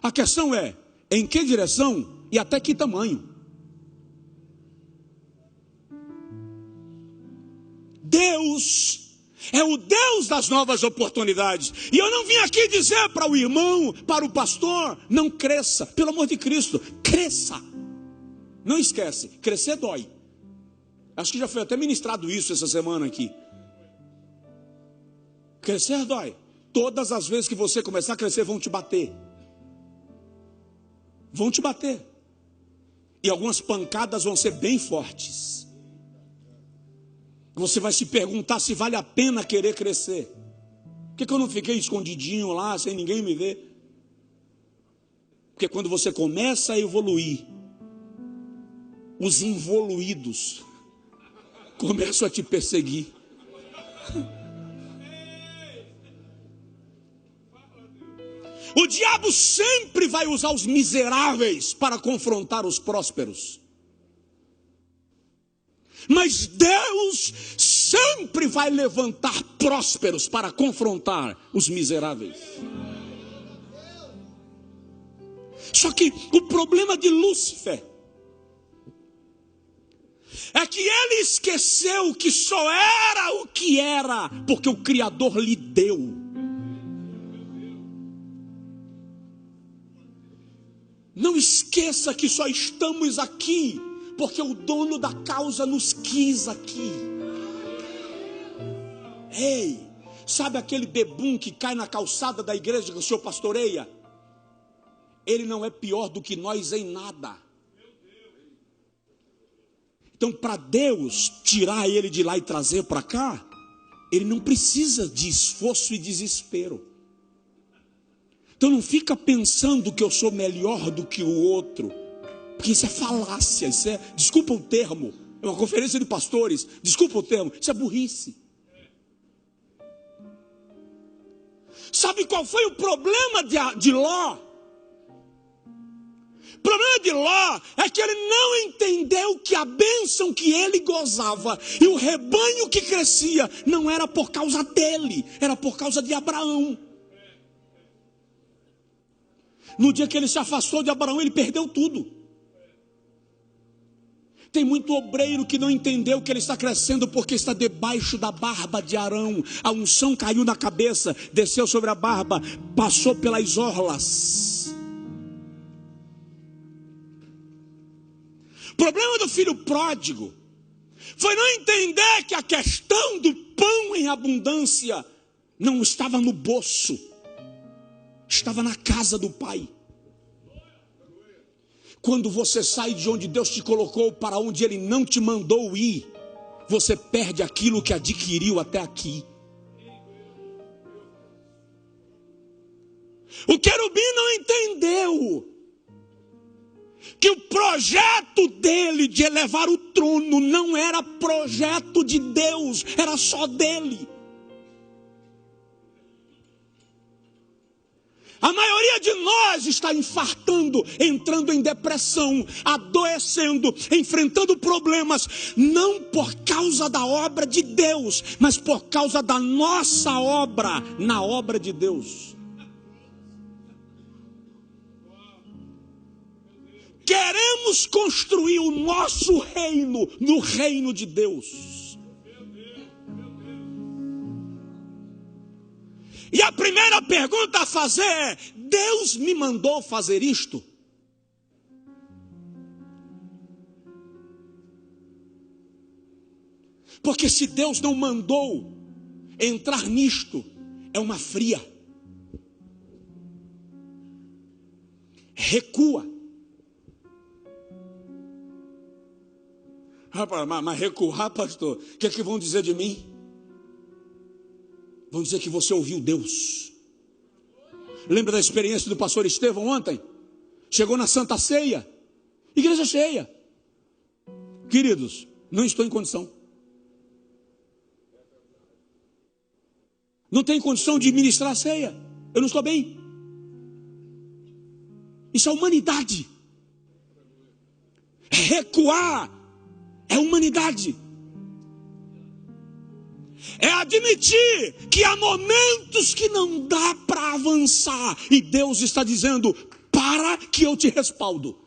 A questão é, em que direção e até que tamanho? Deus é o Deus das novas oportunidades. E eu não vim aqui dizer para o irmão, para o pastor, não cresça. Pelo amor de Cristo, cresça. Não esquece, crescer dói. Acho que já foi até ministrado isso essa semana aqui. Crescer dói. Todas as vezes que você começar a crescer, vão te bater. Vão te bater. E algumas pancadas vão ser bem fortes. Você vai se perguntar se vale a pena querer crescer. Por que eu não fiquei escondidinho lá, sem ninguém me ver? Porque quando você começa a evoluir, os involuídos começam a te perseguir. O diabo sempre vai usar os miseráveis para confrontar os prósperos. Mas Deus sempre vai levantar prósperos para confrontar os miseráveis. Só que o problema de Lúcifer é que ele esqueceu que só era o que era porque o Criador lhe deu. Não esqueça que só estamos aqui porque o dono da causa nos quis aqui. Ei, sabe aquele bebum que cai na calçada da igreja que o senhor pastoreia? Ele não é pior do que nós em nada. Então, para Deus tirar ele de lá e trazer para cá, ele não precisa de esforço e desespero. Então não fica pensando que eu sou melhor do que o outro, porque isso é falácia, isso é, desculpa o termo, é uma conferência de pastores, desculpa o termo, isso é burrice. Sabe qual foi o problema de Ló? O problema de Ló é que ele não entendeu que a bênção que ele gozava e o rebanho que crescia não era por causa dele, era por causa de Abraão. No dia que ele se afastou de Abraão, ele perdeu tudo. Tem muito obreiro que não entendeu que ele está crescendo porque está debaixo da barba de Arão. A unção caiu na cabeça, desceu sobre a barba, passou pelas orlas. O problema do filho pródigo foi não entender que a questão do pão em abundância não estava no bolso, estava na casa do pai. Quando você sai de onde Deus te colocou para onde Ele não te mandou ir, você perde aquilo que adquiriu até aqui. O querubim não entendeu que o projeto dele de elevar o trono não era projeto de Deus, era só dele. A maioria de nós está infartando, entrando em depressão, adoecendo, enfrentando problemas, não por causa da obra de Deus, mas por causa da nossa obra na obra de Deus. Queremos construir o nosso reino no reino de Deus. E a primeira pergunta a fazer é: Deus me mandou fazer isto? Porque se Deus não mandou entrar nisto, é uma fria. Recua. Mas recuar, pastor, o que é que vão dizer de mim? Vão dizer que você ouviu Deus. Lembra da experiência do pastor Estevão ontem? Chegou na Santa Ceia, igreja cheia. Queridos, não estou em condição. Não tenho condição de ministrar a ceia. Eu não estou bem. Isso é humanidade. Recuar é humanidade. É admitir que há momentos que não dá para avançar. E Deus está dizendo: para que eu te respaldo.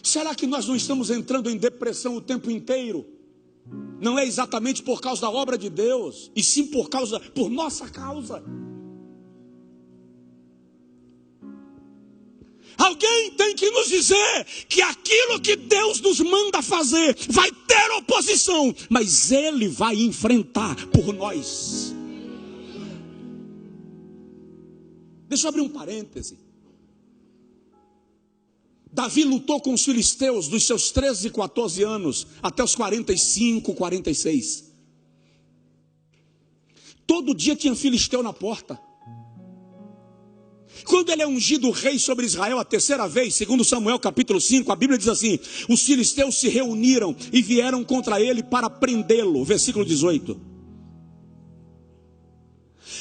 Será que nós não estamos entrando em depressão o tempo inteiro? Não é exatamente por causa da obra de Deus, e sim por nossa causa. Alguém tem que nos dizer que aquilo que Deus nos manda fazer vai ter oposição, mas Ele vai enfrentar por nós. Deixa eu abrir um parêntese. Davi lutou com os filisteus dos seus 13 e 14 anos até os 45, 46. Todo dia tinha filisteu na porta. Quando ele é ungido rei sobre Israel a terceira vez, segundo Samuel capítulo 5, a Bíblia diz assim: os filisteus se reuniram e vieram contra ele para prendê-lo, versículo 18.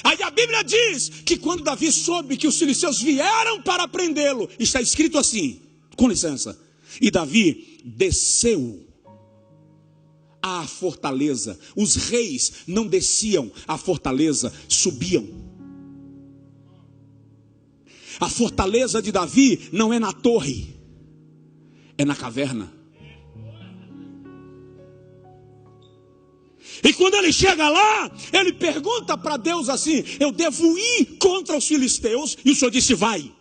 Aí a Bíblia diz que quando Davi soube que os filisteus vieram para prendê-lo, está escrito assim, com licença: e Davi desceu à fortaleza. Os reis não desciam à fortaleza, subiam. A fortaleza de Davi não é na torre, é na caverna. E quando ele chega lá, ele pergunta para Deus assim: eu devo ir contra os filisteus? E o Senhor disse: vai.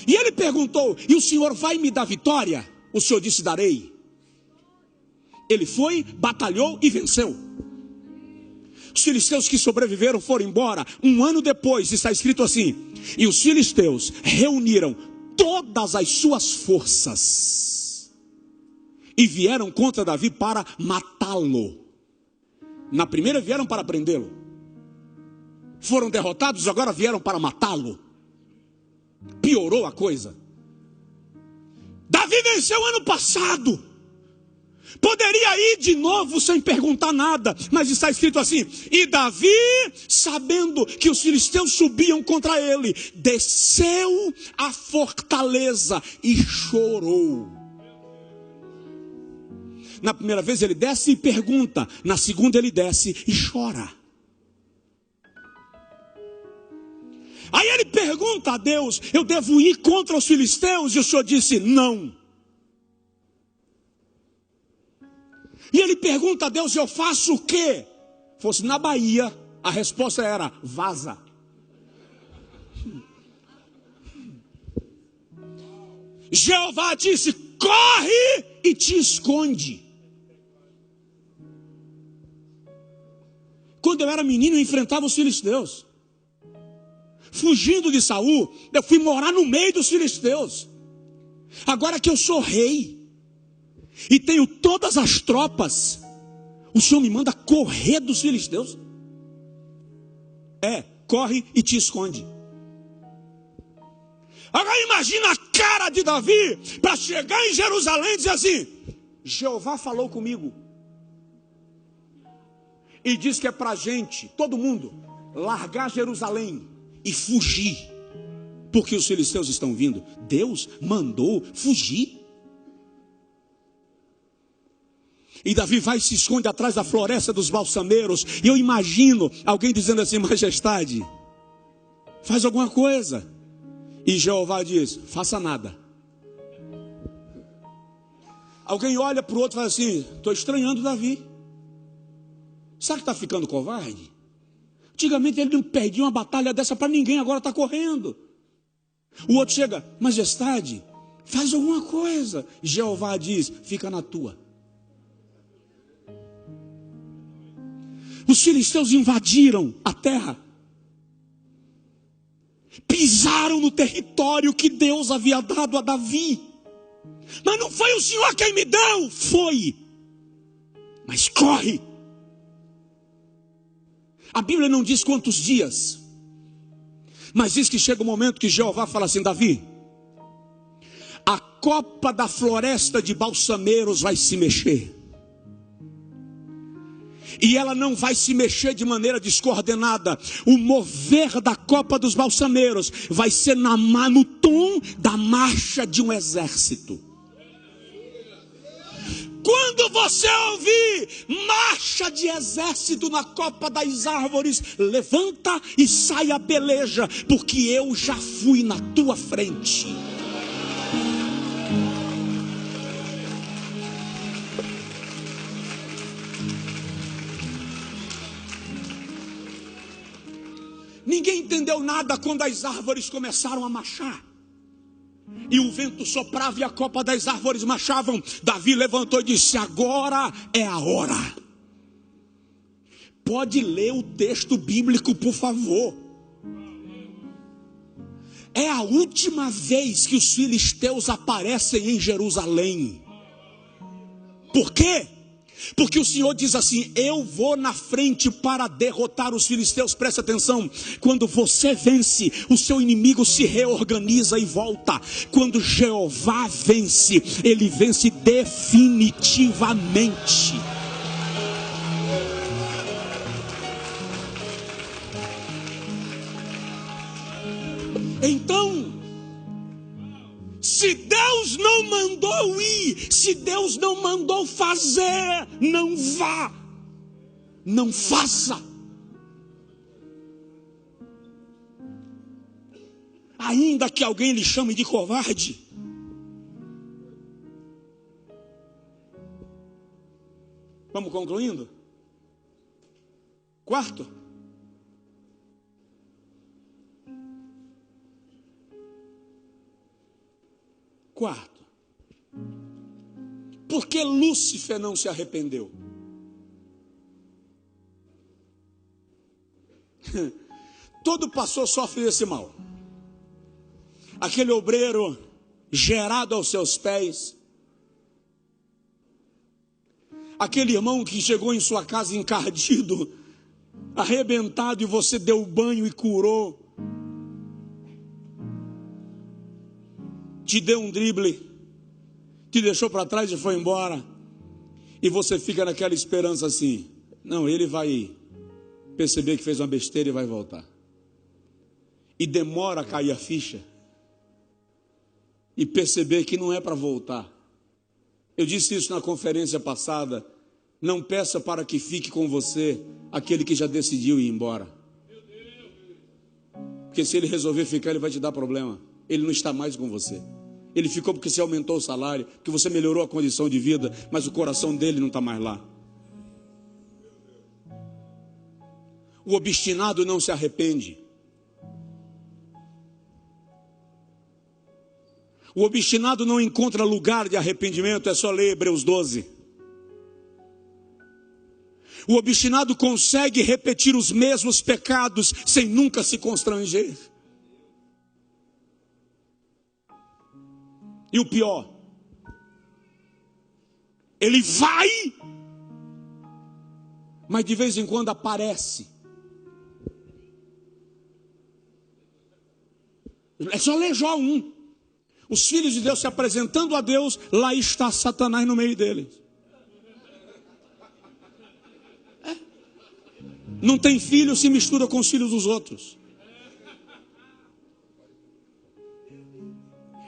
E ele perguntou: e o Senhor vai me dar vitória? O Senhor disse: darei. Ele foi, batalhou e venceu. Os filisteus que sobreviveram foram embora. Um ano depois está escrito assim: e os filisteus reuniram todas as suas forças e vieram contra Davi para matá-lo. Na primeira vieram para prendê-lo. Foram derrotados, agora vieram para matá-lo. Piorou a coisa. Davi venceu ano passado. Poderia ir de novo sem perguntar nada, mas está escrito assim: e Davi, sabendo que os filisteus subiam contra ele, desceu à fortaleza e chorou. Na primeira vez ele desce e pergunta, na segunda ele desce e chora. Aí ele pergunta a Deus: eu devo ir contra os filisteus? E o Senhor disse: não. E ele pergunta a Deus: eu faço o quê? Fosse na Bahia, a resposta era: vaza. Jeová disse: corre e te esconde. Quando eu era menino, eu enfrentava os filisteus. Fugindo de Saul, eu fui morar no meio dos filisteus. Agora que eu sou rei e tenho todas as tropas, o Senhor me manda correr dos filisteus? Corre e te esconde. Agora imagina a cara de Davi para chegar em Jerusalém e dizer assim: Jeová falou comigo e diz que é para a gente, todo mundo, largar Jerusalém e fugir, porque os filisteus estão vindo. Deus mandou fugir. E Davi vai e se esconde atrás da floresta dos balsameiros. E eu imagino alguém dizendo assim: majestade, faz alguma coisa. E Jeová diz: faça nada. Alguém olha para o outro e fala assim: estou estranhando Davi. Será que está ficando covarde? Antigamente ele não perdia uma batalha dessa para ninguém, agora está correndo. O outro chega: majestade, faz alguma coisa. Jeová diz: fica na tua. Os filisteus invadiram a terra, pisaram no território que Deus havia dado a Davi. Mas não foi o Senhor quem me deu, foi. Mas corre. A Bíblia não diz quantos dias, mas diz que chega um momento que Jeová fala assim: Davi, a copa da floresta de balsameiros vai se mexer. E ela não vai se mexer de maneira descoordenada. O mover da copa dos balsameiros vai ser no tom da marcha de um exército. Quando você ouvir marcha de exército na copa das árvores, levanta e sai a peleja, porque eu já fui na tua frente. Ninguém entendeu nada quando as árvores começaram a marchar. E o vento soprava e a copa das árvores marchavam. Davi levantou e disse: agora é a hora. Pode ler o texto bíblico, por favor. É a última vez que os filisteus aparecem em Jerusalém. Por quê? Porque o Senhor diz assim: eu vou na frente para derrotar os filisteus. Presta atenção, quando você vence, o seu inimigo se reorganiza e volta. Quando Jeová vence, ele vence definitivamente. Então, se Deus não mandou ir, se Deus não mandou fazer, não vá, não faça. Ainda que alguém lhe chame de covarde. Vamos concluindo? Quarto. Por que Lúcifer não se arrependeu? Todo pastor sofre desse mal. Aquele obreiro gerado aos seus pés, aquele irmão que chegou em sua casa encardido, arrebentado, e você deu banho e curou, te deu um drible, te deixou para trás e foi embora, e você fica naquela esperança assim: não, ele vai perceber que fez uma besteira e vai voltar. E demora a cair a ficha e perceber que não é para voltar. Eu disse isso na conferência passada: não peça para que fique com você aquele que já decidiu ir embora, porque se ele resolver ficar, ele vai te dar problema. Ele não está mais com você. Ele ficou porque você aumentou o salário, porque você melhorou a condição de vida, mas o coração dele não está mais lá. O obstinado não se arrepende. O obstinado não encontra lugar de arrependimento. É só ler Hebreus 12. O obstinado consegue repetir os mesmos pecados sem nunca se constranger. E o pior, ele vai, mas de vez em quando aparece. É só ler Jó 1. Os filhos de Deus se apresentando a Deus, lá está Satanás no meio deles. Não tem filho, se mistura com os filhos dos outros.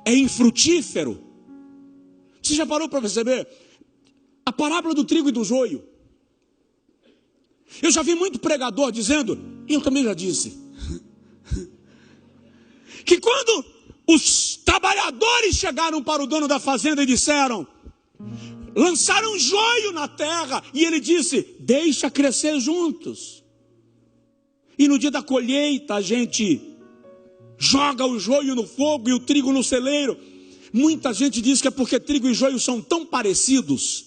É infrutífero. Você já parou para perceber? A parábola do trigo e do joio. Eu já vi muito pregador dizendo, e eu também já disse, que quando os trabalhadores chegaram para o dono da fazenda e disseram, lançaram joio na terra, e ele disse: deixa crescer juntos. E no dia da colheita a gente joga o joio no fogo e o trigo no celeiro. Muita gente diz que é porque trigo e joio são tão parecidos,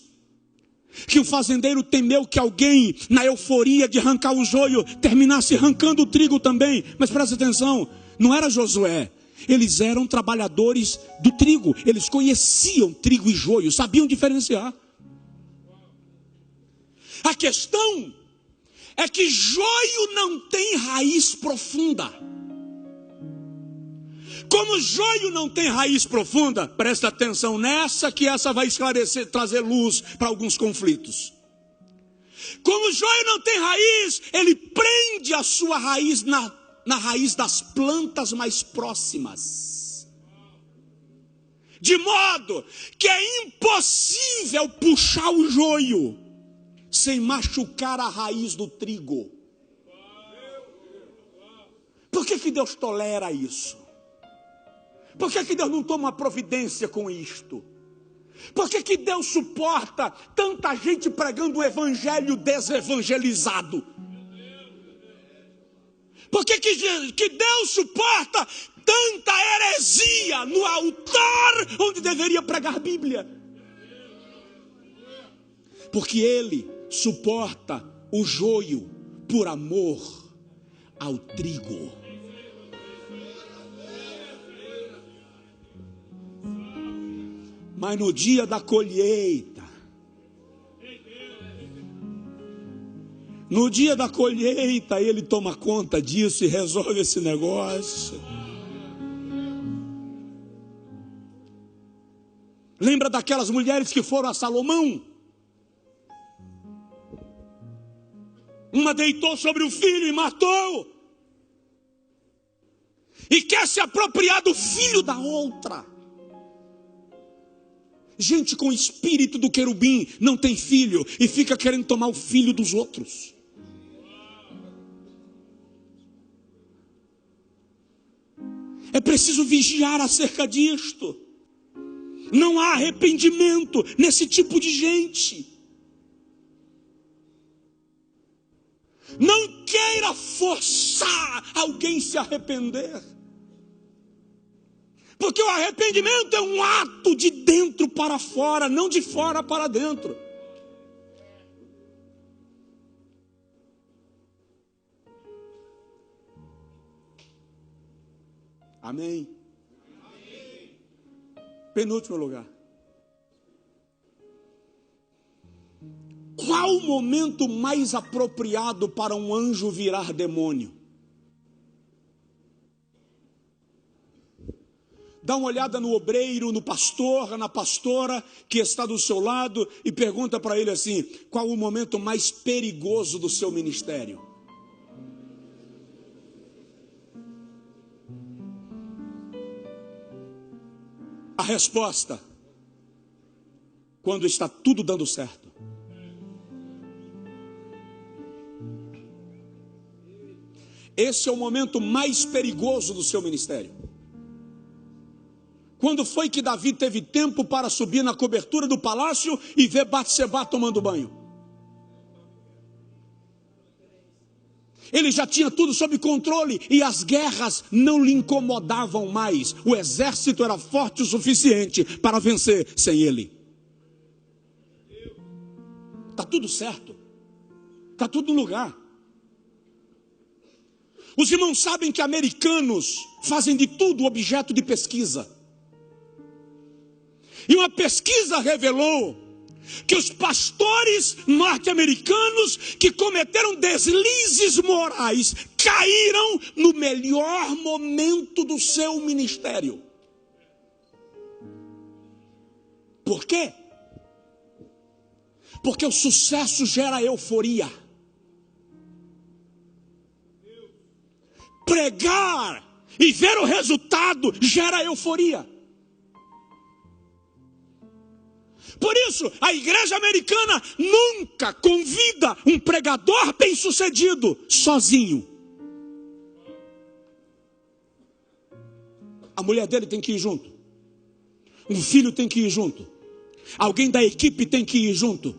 que o fazendeiro temeu que alguém, na euforia de arrancar o joio, terminasse arrancando o trigo também. Mas presta atenção, não era Josué. Eles eram trabalhadores do trigo. Eles conheciam trigo e joio, sabiam diferenciar. A questão é que joio não tem raiz profunda. Como joio não tem raiz profunda, presta atenção nessa, que essa vai esclarecer, trazer luz para alguns conflitos. Como o joio não tem raiz, ele prende a sua raiz na raiz das plantas mais próximas. De modo que é impossível puxar o joio sem machucar a raiz do trigo. Por que Deus tolera isso? Por que Deus não toma providência com isto? Por que Deus suporta tanta gente pregando o evangelho desevangelizado? Por que Deus suporta tanta heresia no altar onde deveria pregar a Bíblia? Porque Ele suporta o joio por amor ao trigo. Mas no dia da colheita, ele toma conta disso e resolve esse negócio. Lembra daquelas mulheres que foram a Salomão? Uma deitou sobre o filho e matou. E quer se apropriar do filho da outra. Gente com espírito do querubim não tem filho e fica querendo tomar o filho dos outros. É preciso vigiar acerca disto. Não há arrependimento nesse tipo de gente. Não queira forçar alguém se arrepender. Porque o arrependimento é um ato de dentro para fora, não de fora para dentro. Amém? Penúltimo lugar. Qual o momento mais apropriado para um anjo virar demônio? Dá uma olhada no obreiro, no pastor, na pastora que está do seu lado e pergunta para ele assim: qual o momento mais perigoso do seu ministério? A resposta: quando está tudo dando certo. Esse é o momento mais perigoso do seu ministério. Quando foi que Davi teve tempo para subir na cobertura do palácio e ver Batsebá tomando banho? Ele já tinha tudo sob controle e as guerras não lhe incomodavam mais. O exército era forte o suficiente para vencer sem ele. Está tudo certo. Está tudo no lugar. Os irmãos sabem que americanos fazem de tudo objeto de pesquisa. E uma pesquisa revelou que os pastores norte-americanos que cometeram deslizes morais caíram no melhor momento do seu ministério. Por quê? Porque o sucesso gera euforia. Pregar e ver o resultado gera euforia. Por isso, a igreja americana nunca convida um pregador bem-sucedido sozinho. A mulher dele tem que ir junto. Um filho tem que ir junto. Alguém da equipe tem que ir junto.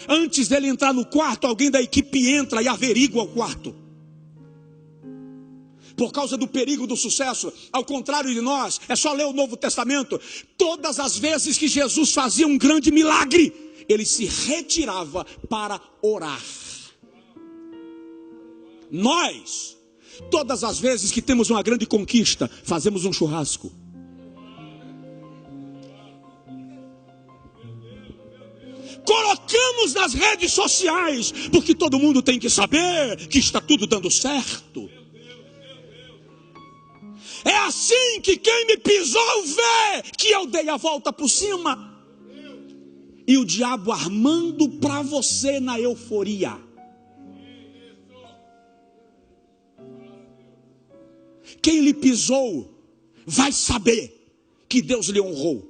Antes dele entrar no quarto, alguém da equipe entra e averigua o quarto. Por causa do perigo do sucesso, ao contrário de nós, é só ler o Novo Testamento. Todas as vezes que Jesus fazia um grande milagre, ele se retirava para orar. Nós, todas as vezes que temos uma grande conquista, fazemos um churrasco. Colocamos nas redes sociais, porque todo mundo tem que saber que está tudo dando certo. É assim que quem me pisou vê que eu dei a volta por cima. e o diabo armando para você na euforia. Quem lhe pisou vai saber que Deus lhe honrou.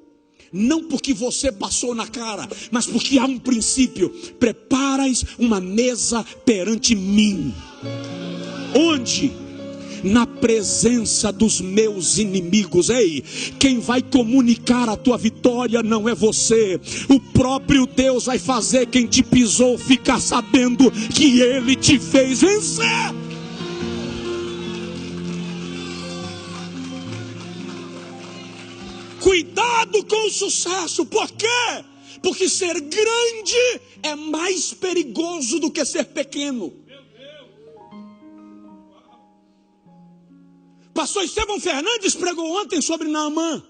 Não porque você passou na cara, mas porque há um princípio. Preparas uma mesa perante mim. Onde? Na presença dos meus inimigos. Ei, quem vai comunicar a tua vitória não é você. O próprio Deus vai fazer quem te pisou ficar sabendo que Ele te fez vencer. Cuidado com o sucesso. Por quê? Porque ser grande é mais perigoso do que ser pequeno. Pastor Estevão Fernandes pregou ontem sobre Naamã.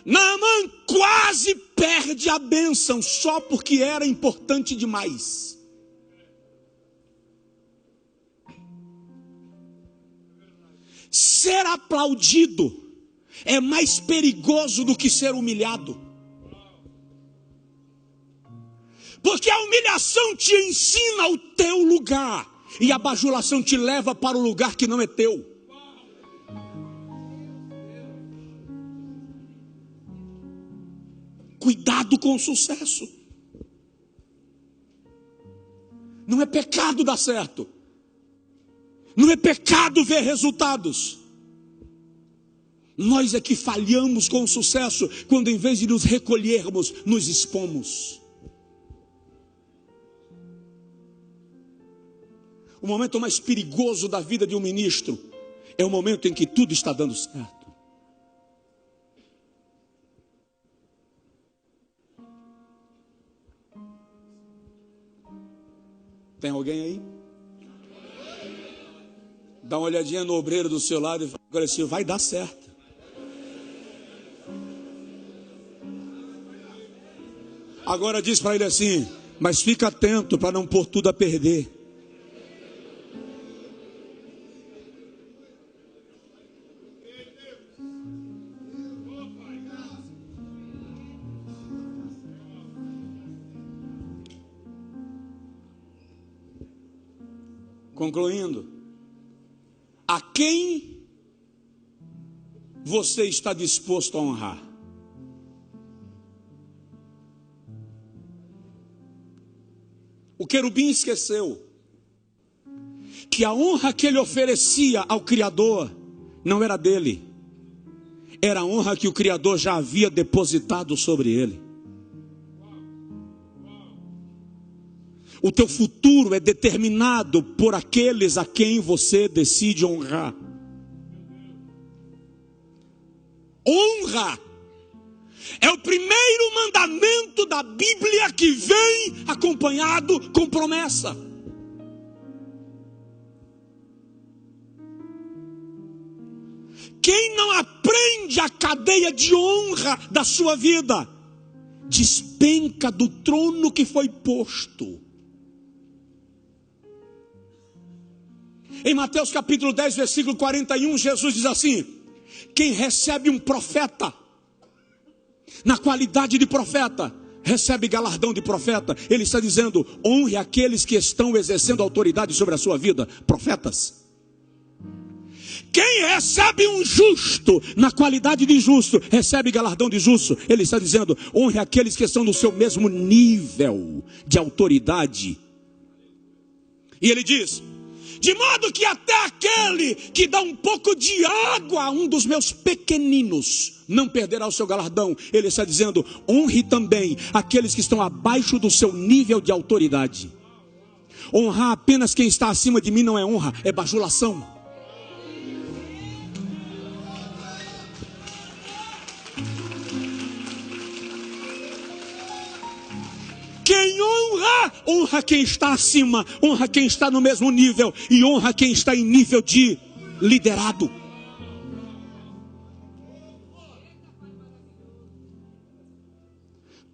Naamã quase perde a bênção só porque era importante demais. Ser aplaudido é mais perigoso do que ser humilhado. Porque a humilhação te ensina o teu lugar, e a bajulação te leva para o lugar que não é teu. Cuidado com o sucesso. Não é pecado dar certo. Não é pecado ver resultados. Nós é que falhamos com o sucesso, quando em vez de nos recolhermos, nos expomos. O momento mais perigoso da vida de um ministro é o momento em que tudo está dando certo. Tem alguém aí? Dá uma olhadinha no obreiro do seu lado e fala: agora sim, vai dar certo. Agora diz para ele assim: mas fica atento para não pôr tudo a perder. Concluindo, a quem você está disposto a honrar? O querubim esqueceu que a honra que ele oferecia ao Criador não era dele, era a honra que o Criador já havia depositado sobre ele. O teu futuro é determinado por aqueles a quem você decide honrar. Honra é o primeiro mandamento da Bíblia que vem acompanhado com promessa. Quem não aprende a cadeia de honra da sua vida, despenca do trono que foi posto. Em Mateus capítulo 10, versículo 41, Jesus diz assim: quem recebe um profeta na qualidade de profeta, recebe galardão de profeta. Ele está dizendo: honre aqueles que estão exercendo autoridade sobre a sua vida, profetas. Quem recebe um justo na qualidade de justo, recebe galardão de justo. Ele está dizendo: honre aqueles que estão no seu mesmo nível de autoridade. E ele diz: de modo que até aquele que dá um pouco de água a um dos meus pequeninos não perderá o seu galardão. Ele está dizendo: honre também aqueles que estão abaixo do seu nível de autoridade. Honrar apenas quem está acima de mim não é honra, é bajulação. Quem honra, honra quem está acima, honra quem está no mesmo nível e honra quem está em nível de liderado.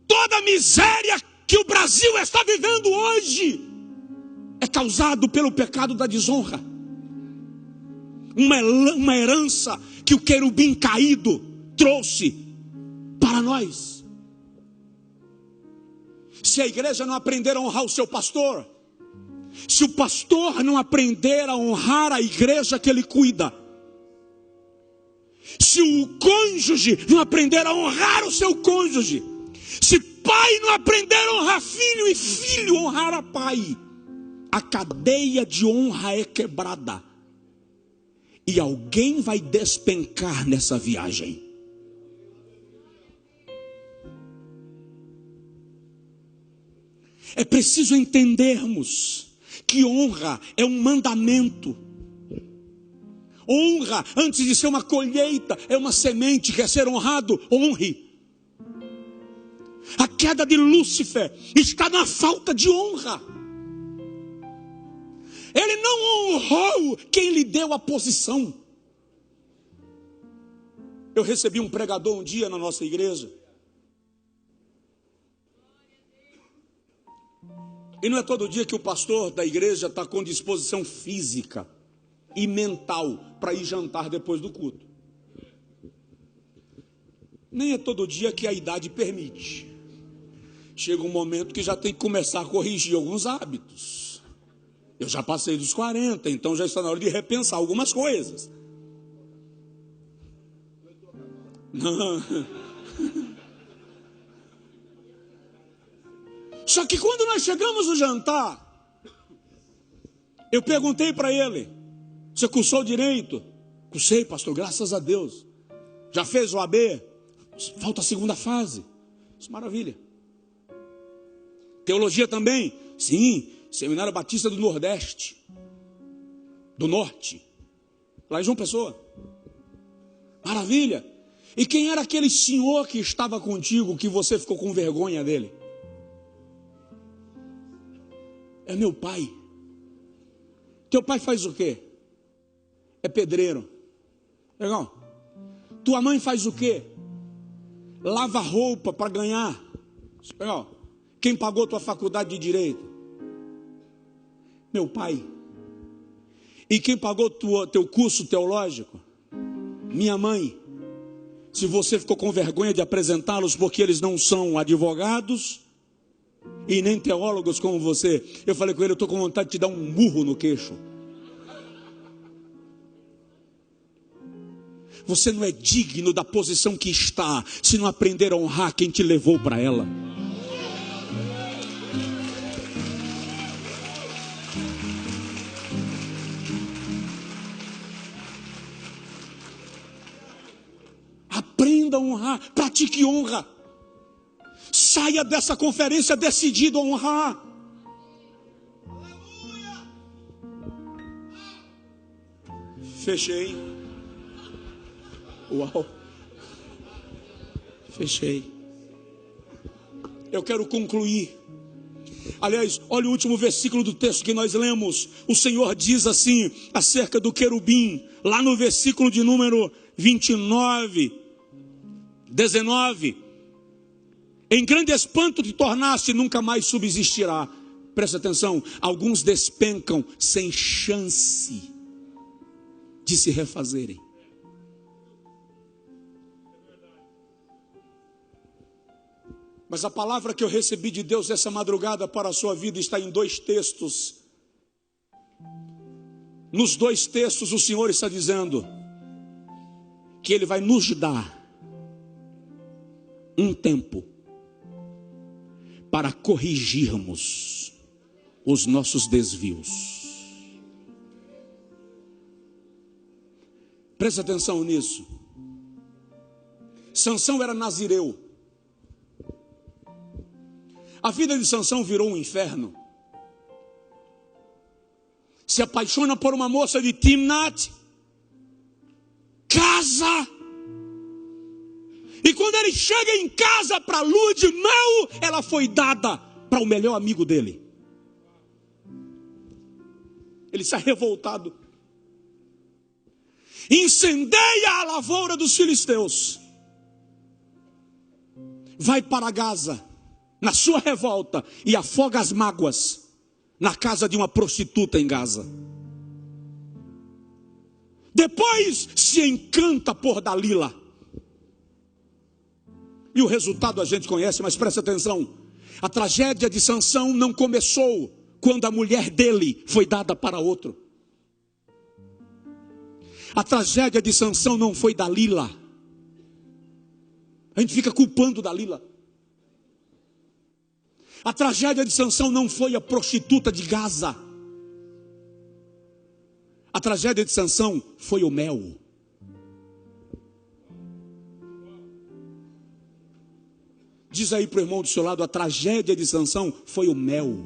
Toda a miséria que o Brasil está vivendo hoje é causado pelo pecado da desonra. Uma herança que o querubim caído trouxe para nós. Se a igreja não aprender a honrar o seu pastor, se o pastor não aprender a honrar a igreja que ele cuida, se o cônjuge não aprender a honrar o seu cônjuge, se pai não aprender a honrar filho e filho honrar a pai, a cadeia de honra é quebrada e alguém vai despencar nessa viagem. É preciso entendermos que honra é um mandamento. Honra, antes de ser uma colheita, é uma semente. Quer ser honrado? Honre. A queda de Lúcifer está na falta de honra. Ele não honrou quem lhe deu a posição. Eu recebi um pregador um dia na nossa igreja. E não é todo dia que o pastor da igreja está com disposição física e mental para ir jantar depois do culto. Nem é todo dia que a idade permite. Chega um momento que já tem que começar a corrigir alguns hábitos. Eu já passei dos 40, então já está na hora de repensar algumas coisas. Não. Só que quando nós chegamos no jantar, eu perguntei para ele: você cursou direito? Cursei, pastor, graças a Deus. Já fez o AB? Falta a segunda fase. Isso, maravilha. Teologia também? Sim, Seminário Batista do Nordeste, do Norte, lá em João Pessoa. Maravilha. E quem era aquele senhor que estava contigo, que você ficou com vergonha dele? É meu pai. Teu pai faz o quê? É pedreiro. Legal. Tua mãe faz o quê? Lava roupa para ganhar. Legal. Quem pagou tua faculdade de direito? Meu pai. E quem pagou teu curso teológico? Minha mãe. Se você ficou com vergonha de apresentá-los porque eles não são advogados e nem teólogos como você, eu falei com ele: eu estou com vontade de te dar um murro no queixo. Você não é digno da posição que está, se não aprender a honrar quem te levou para ela. Aprenda a honrar, pratique honra. Saia dessa conferência decidido a honrar. Fechei. Uau. Fechei. Eu quero concluir. Aliás, olha o último versículo do texto que nós lemos. O Senhor diz assim, acerca do querubim, lá no versículo de número 19. Em grande espanto te tornaste, nunca mais subsistirá. Presta atenção, alguns despencam sem chance de se refazerem. Mas a palavra que eu recebi de Deus essa madrugada para a sua vida está em 2 textos. Nos 2 textos o Senhor está dizendo que Ele vai nos dar um tempo para corrigirmos os nossos desvios. Preste atenção nisso. Sansão era nazireu. A vida de Sansão virou um inferno. Se apaixona por uma moça de Timnat, casa. E quando ele chega em casa para a lua de mel, ela foi dada para o melhor amigo dele. Ele está revoltado. Incendeia a lavoura dos filisteus. Vai para Gaza, na sua revolta, e afoga as mágoas na casa de uma prostituta em Gaza. Depois se encanta por Dalila. E o resultado a gente conhece, mas presta atenção. A tragédia de Sansão não começou quando a mulher dele foi dada para outro. A tragédia de Sansão não foi Dalila. A gente fica culpando Dalila. A tragédia de Sansão não foi a prostituta de Gaza. A tragédia de Sansão foi o mel. Diz aí para o irmão do seu lado, a tragédia de Sansão foi o mel.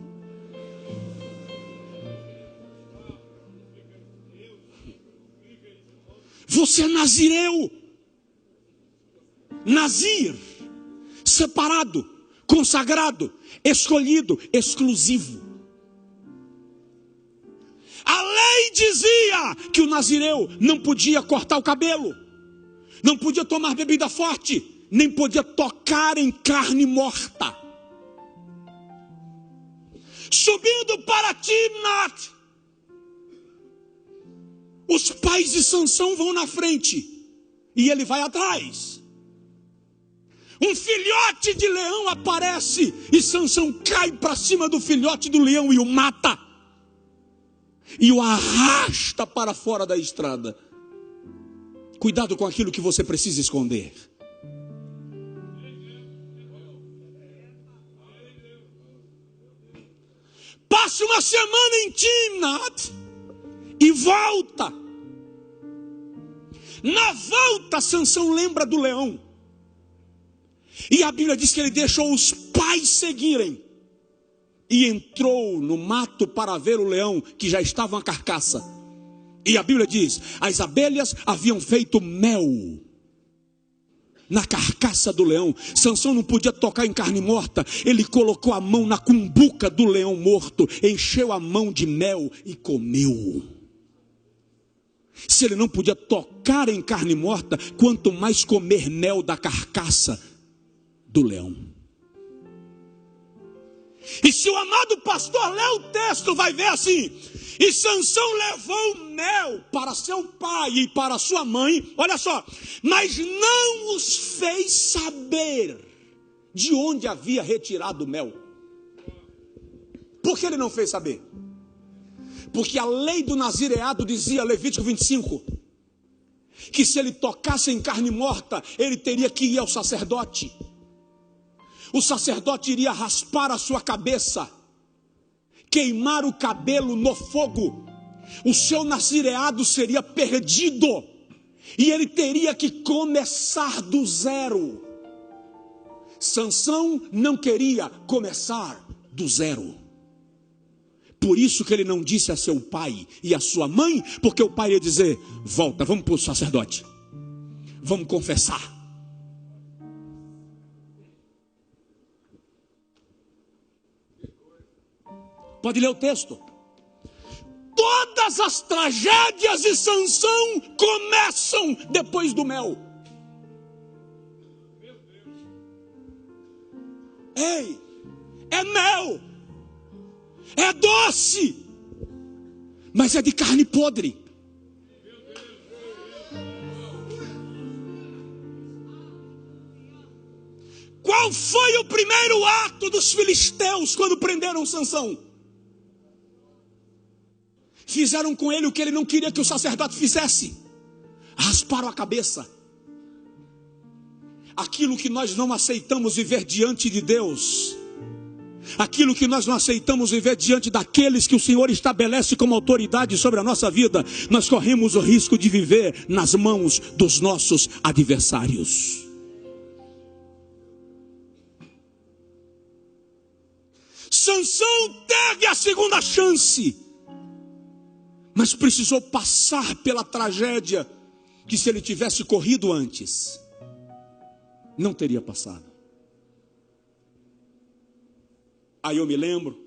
Você é nazireu. Nazir, separado, consagrado, escolhido, exclusivo. A lei dizia que o nazireu não podia cortar o cabelo, não podia tomar bebida forte, nem podia tocar em carne morta. Subindo para Timnat, os pais de Sansão vão na frente e ele vai atrás. Um filhote de leão aparece e Sansão cai para cima do filhote do leão e o mata. E o arrasta para fora da estrada. Cuidado com aquilo que você precisa esconder. Passa uma semana em Timnat e volta. Na volta, Sansão lembra do leão. E a Bíblia diz que ele deixou os pais seguirem. E entrou no mato para ver o leão, que já estava uma carcaça. E a Bíblia diz, as abelhas haviam feito mel na carcaça do leão. Sansão não podia tocar em carne morta. Ele colocou a mão na cumbuca do leão morto, encheu a mão de mel e comeu. Se ele não podia tocar em carne morta, quanto mais comer mel da carcaça do leão. E se o amado pastor ler o texto, vai ver assim: e Sansão levou mel para seu pai e para sua mãe, olha só, mas não os fez saber de onde havia retirado o mel. Por que ele não fez saber? Porque a lei do nazireado dizia, Levítico 25, que se ele tocasse em carne morta, ele teria que ir ao sacerdote. O sacerdote iria raspar a sua cabeça, queimar o cabelo no fogo. O seu nazireado seria perdido e ele teria que começar do zero. Sansão não queria começar do zero. Por isso que ele não disse a seu pai e a sua mãe, porque o pai ia dizer: volta, vamos para o sacerdote, vamos confessar. Pode ler o texto. Todas as tragédias de Sansão começam depois do mel. Ei, é mel, é doce, mas é de carne podre. Qual foi o primeiro ato dos filisteus quando prenderam Sansão? Fizeram com ele o que ele não queria que o sacerdote fizesse. Rasparam a cabeça. Aquilo que nós não aceitamos viver diante de Deus, aquilo que nós não aceitamos viver diante daqueles que o Senhor estabelece como autoridade sobre a nossa vida, nós corremos o risco de viver nas mãos dos nossos adversários. Sansão teve a segunda chance, mas precisou passar pela tragédia que, se ele tivesse corrido antes, não teria passado. Aí eu me lembro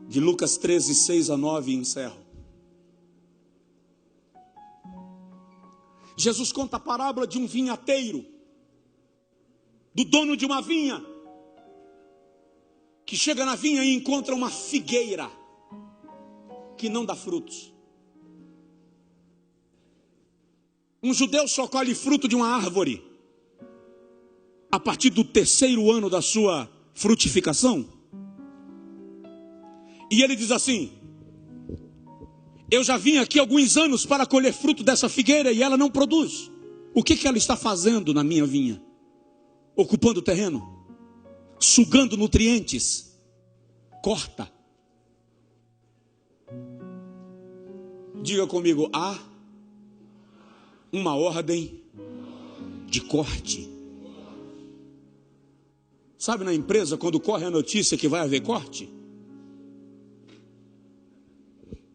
de Lucas 13, 6-9 e encerro. Jesus conta a parábola de um vinhateiro, do dono de uma vinha, que chega na vinha e encontra uma figueira que não dá frutos. Um judeu só colhe fruto de uma árvore a partir do terceiro ano da sua frutificação. E ele diz assim: eu já vim aqui há alguns anos para colher fruto dessa figueira e ela não produz. O que ela está fazendo na minha vinha? Ocupando o terreno? Sugando nutrientes? Corta. Diga comigo, há uma ordem de corte. Sabe, na empresa, quando corre a notícia que vai haver corte,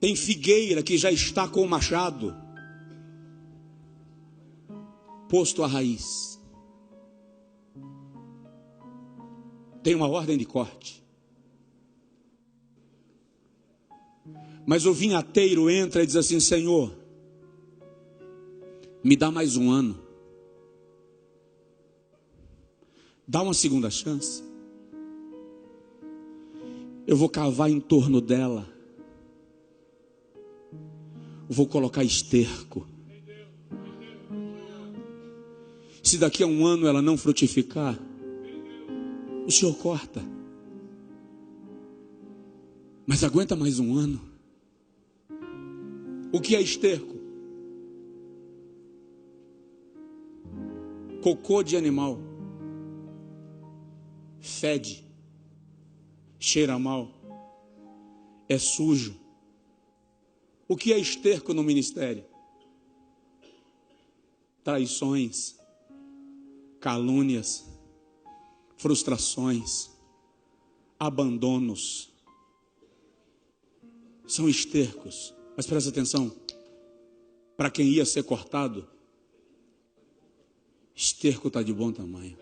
tem figueira que já está com o machado posto à raiz. Tem uma ordem de corte. Mas o vinhateiro entra e diz assim: Senhor, me dá mais um ano. Dá uma segunda chance. Eu vou cavar em torno dela. Vou colocar esterco. Se daqui a um ano ela não frutificar, o Senhor corta. Mas aguenta mais um ano. O que é esterco? Cocô de animal. Fede. Cheira mal. É sujo. O que é esterco no ministério? Traições, calúnias, frustrações, abandonos. São estercos. Mas presta atenção. Para quem ia ser cortado, esterco está de bom tamanho.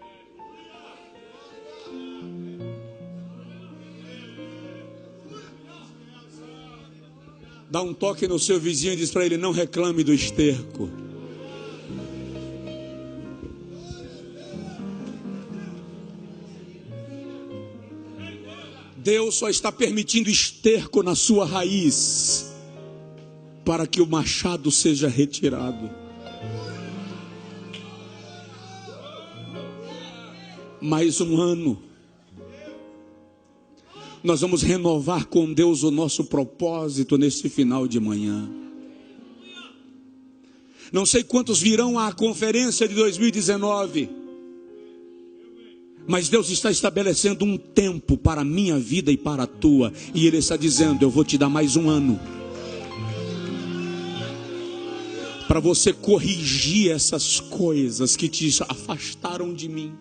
Dá um toque no seu vizinho e diz para ele: não reclame do esterco. Deus só está permitindo esterco na sua raiz para que o machado seja retirado. Mais um ano. Nós vamos renovar com Deus o nosso propósito neste final de manhã. Não sei quantos virão à conferência de 2019, mas Deus está estabelecendo um tempo para a minha vida e para a tua. E Ele está dizendo: eu vou te dar mais um ano, para você corrigir essas coisas que te afastaram de mim.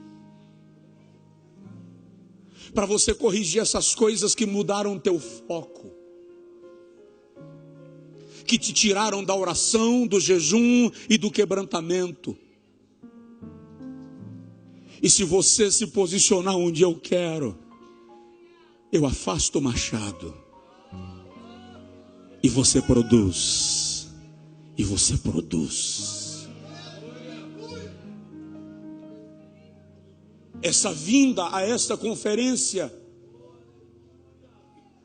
Para você corrigir essas coisas que mudaram teu foco, que te tiraram da oração, do jejum e do quebrantamento. E se você se posicionar onde eu quero, eu afasto o machado e você produz. E você produz. Essa vinda a esta conferência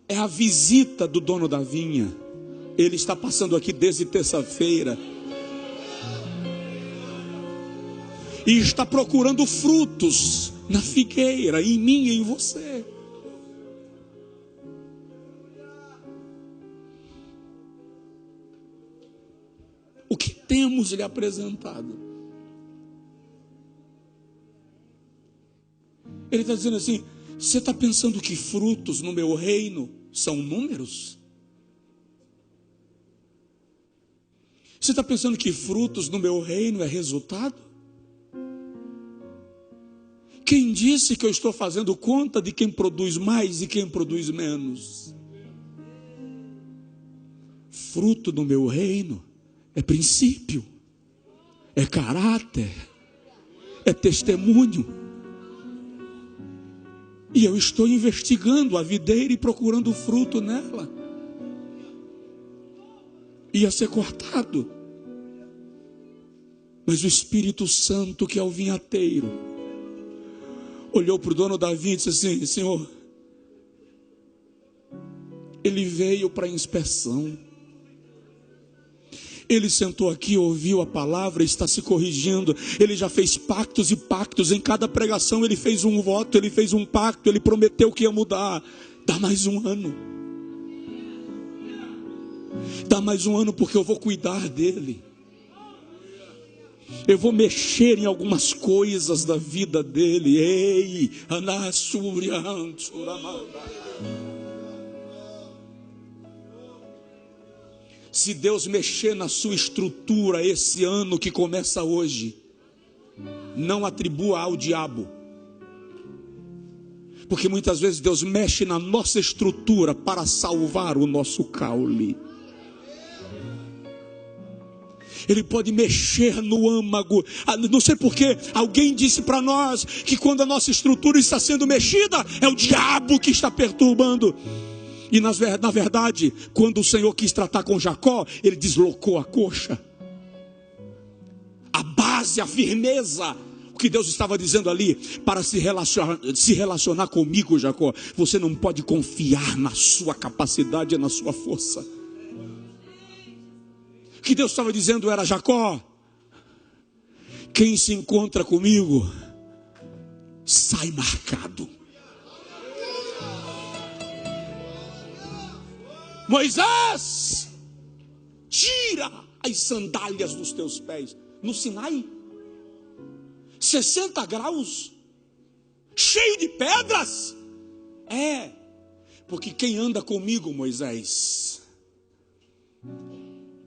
é a visita do dono da vinha. Ele está passando aqui desde terça-feira e está procurando frutos na figueira, em mim e em você. O que temos lhe apresentado? Ele está dizendo assim: você está pensando que frutos no meu reino são números? Você está pensando que frutos no meu reino é resultado? Quem disse que eu estou fazendo conta de quem produz mais e quem produz menos? Fruto no meu reino é princípio, é caráter, é testemunho. E eu estou investigando a videira e procurando fruto nela. Ia ser cortado. Mas o Espírito Santo, que é o vinhateiro, olhou para o dono da vinha e disse assim: Senhor, ele veio para inspeção. Ele sentou aqui, ouviu a palavra, está se corrigindo. Ele já fez pactos e pactos. Em cada pregação ele fez um voto, ele fez um pacto, ele prometeu que ia mudar. Dá mais um ano. Dá mais um ano, porque eu vou cuidar dele. Eu vou mexer em algumas coisas da vida dele. Ei, se Deus mexer na sua estrutura esse ano que começa hoje, não atribua ao diabo. Porque muitas vezes Deus mexe na nossa estrutura para salvar o nosso caule. Ele pode mexer no âmago. Não sei porquê, alguém disse para nós que quando a nossa estrutura está sendo mexida, é o diabo que está perturbando. E na verdade, quando o Senhor quis tratar com Jacó, ele deslocou a coxa. A base, a firmeza. O que Deus estava dizendo ali, para se relacionar comigo, Jacó, você não pode confiar na sua capacidade e na sua força. O que Deus estava dizendo era: Jacó, quem se encontra comigo, sai marcado. Moisés, tira as sandálias dos teus pés. No Sinai, 60 graus, cheio de pedras. Porque quem anda comigo, Moisés,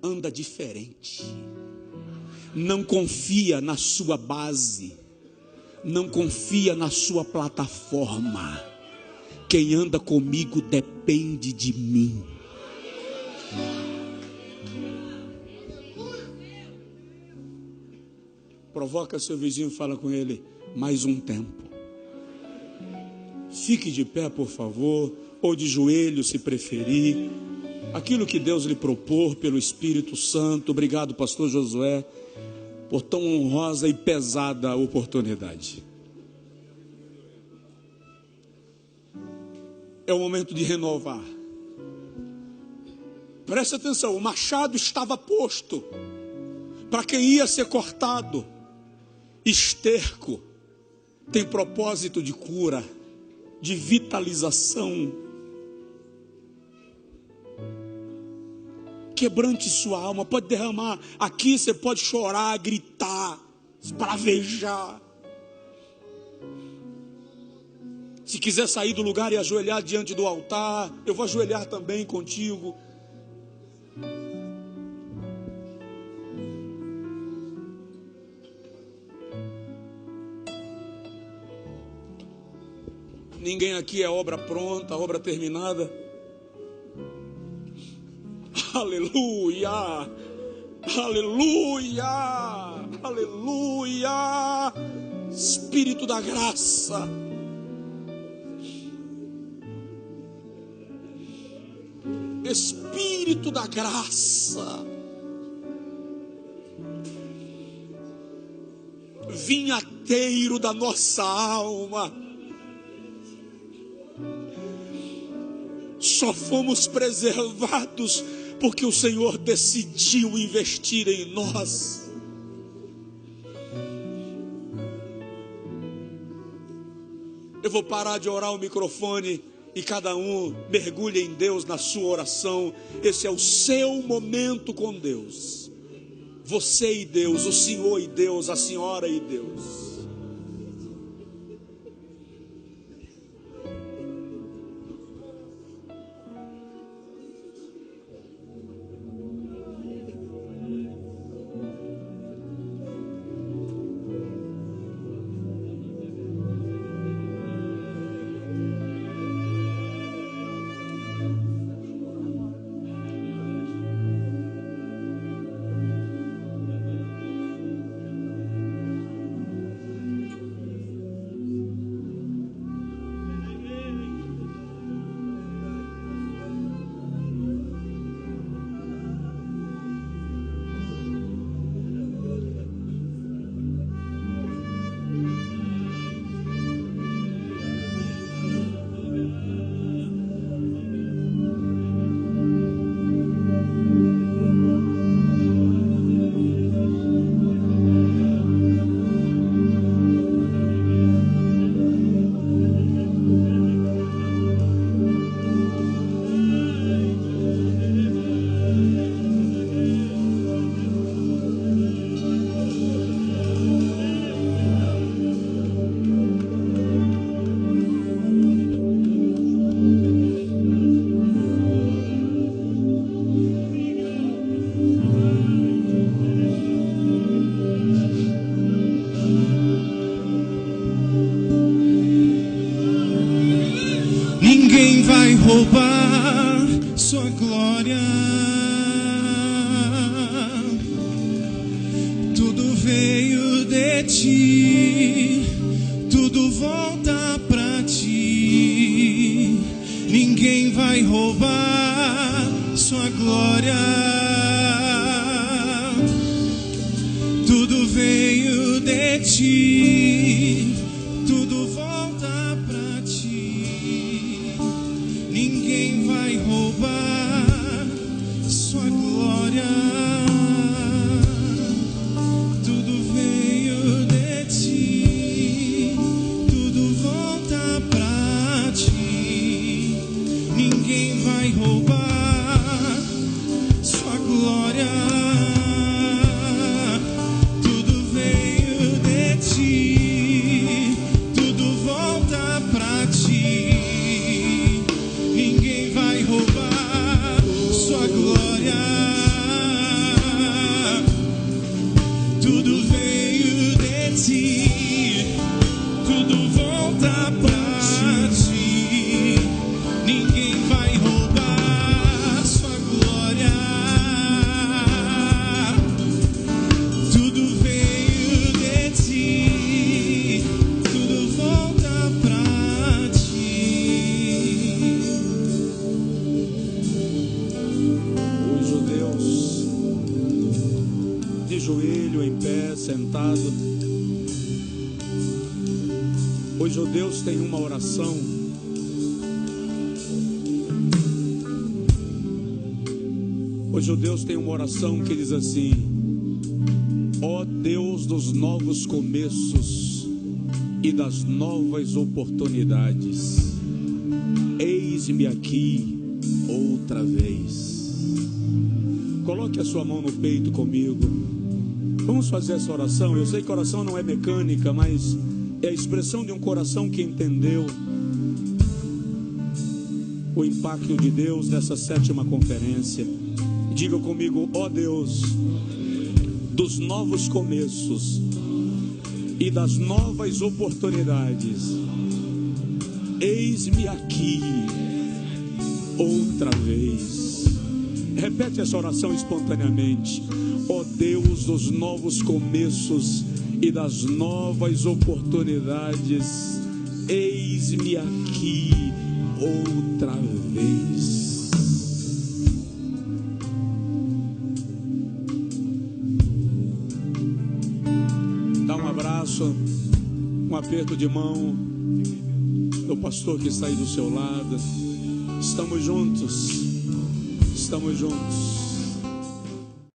anda diferente. Não confia na sua base, não confia na sua plataforma. Quem anda comigo depende de mim. Provoca seu vizinho e fala com ele: mais um tempo. Fique de pé, por favor, ou de joelho, se preferir. Aquilo que Deus lhe propor pelo Espírito Santo. Obrigado, pastor Josué, por tão honrosa e pesada oportunidade. É o momento de renovar. Preste atenção, o machado estava posto para quem ia ser cortado. Esterco tem propósito de cura, de vitalização. Quebrante sua alma, pode derramar. Aqui você pode chorar, gritar, esbravejar. Se quiser sair do lugar e ajoelhar diante do altar, eu vou ajoelhar também contigo. Ninguém aqui é obra pronta, obra terminada. Aleluia, aleluia, aleluia. Espírito da graça, Espírito da graça, vinhateiro da nossa alma. Só fomos preservados porque o Senhor decidiu investir em nós. Eu vou parar de orar o microfone e cada um mergulhe em Deus na sua oração. Esse é o seu momento com Deus. Você e Deus, o Senhor e Deus, a senhora e Deus. sua glória. Tudo veio de ti, tudo volta pra ti. Ninguém vai roubar sua glória. Tudo veio de ti, tudo volta pra ti. Ninguém vai roubar sua glória. Sentado. Hoje o Deus tem uma oração. Hoje o Deus tem uma oração que diz assim: ó Deus dos novos começos e das novas oportunidades, eis-me aqui outra vez. Coloque a sua mão no peito comigo. Vamos fazer essa oração. Eu sei que a oração não é mecânica, mas é a expressão de um coração que entendeu o impacto de Deus nessa 7ª conferência. Diga comigo: ó Deus dos novos começos e das novas oportunidades, eis-me aqui outra vez. Repete essa oração espontaneamente. Ó Deus dos novos começos e das novas oportunidades, eis-me aqui outra vez. Dá um abraço, um aperto de mão do pastor que está aí do seu lado. Estamos juntos, estamos juntos.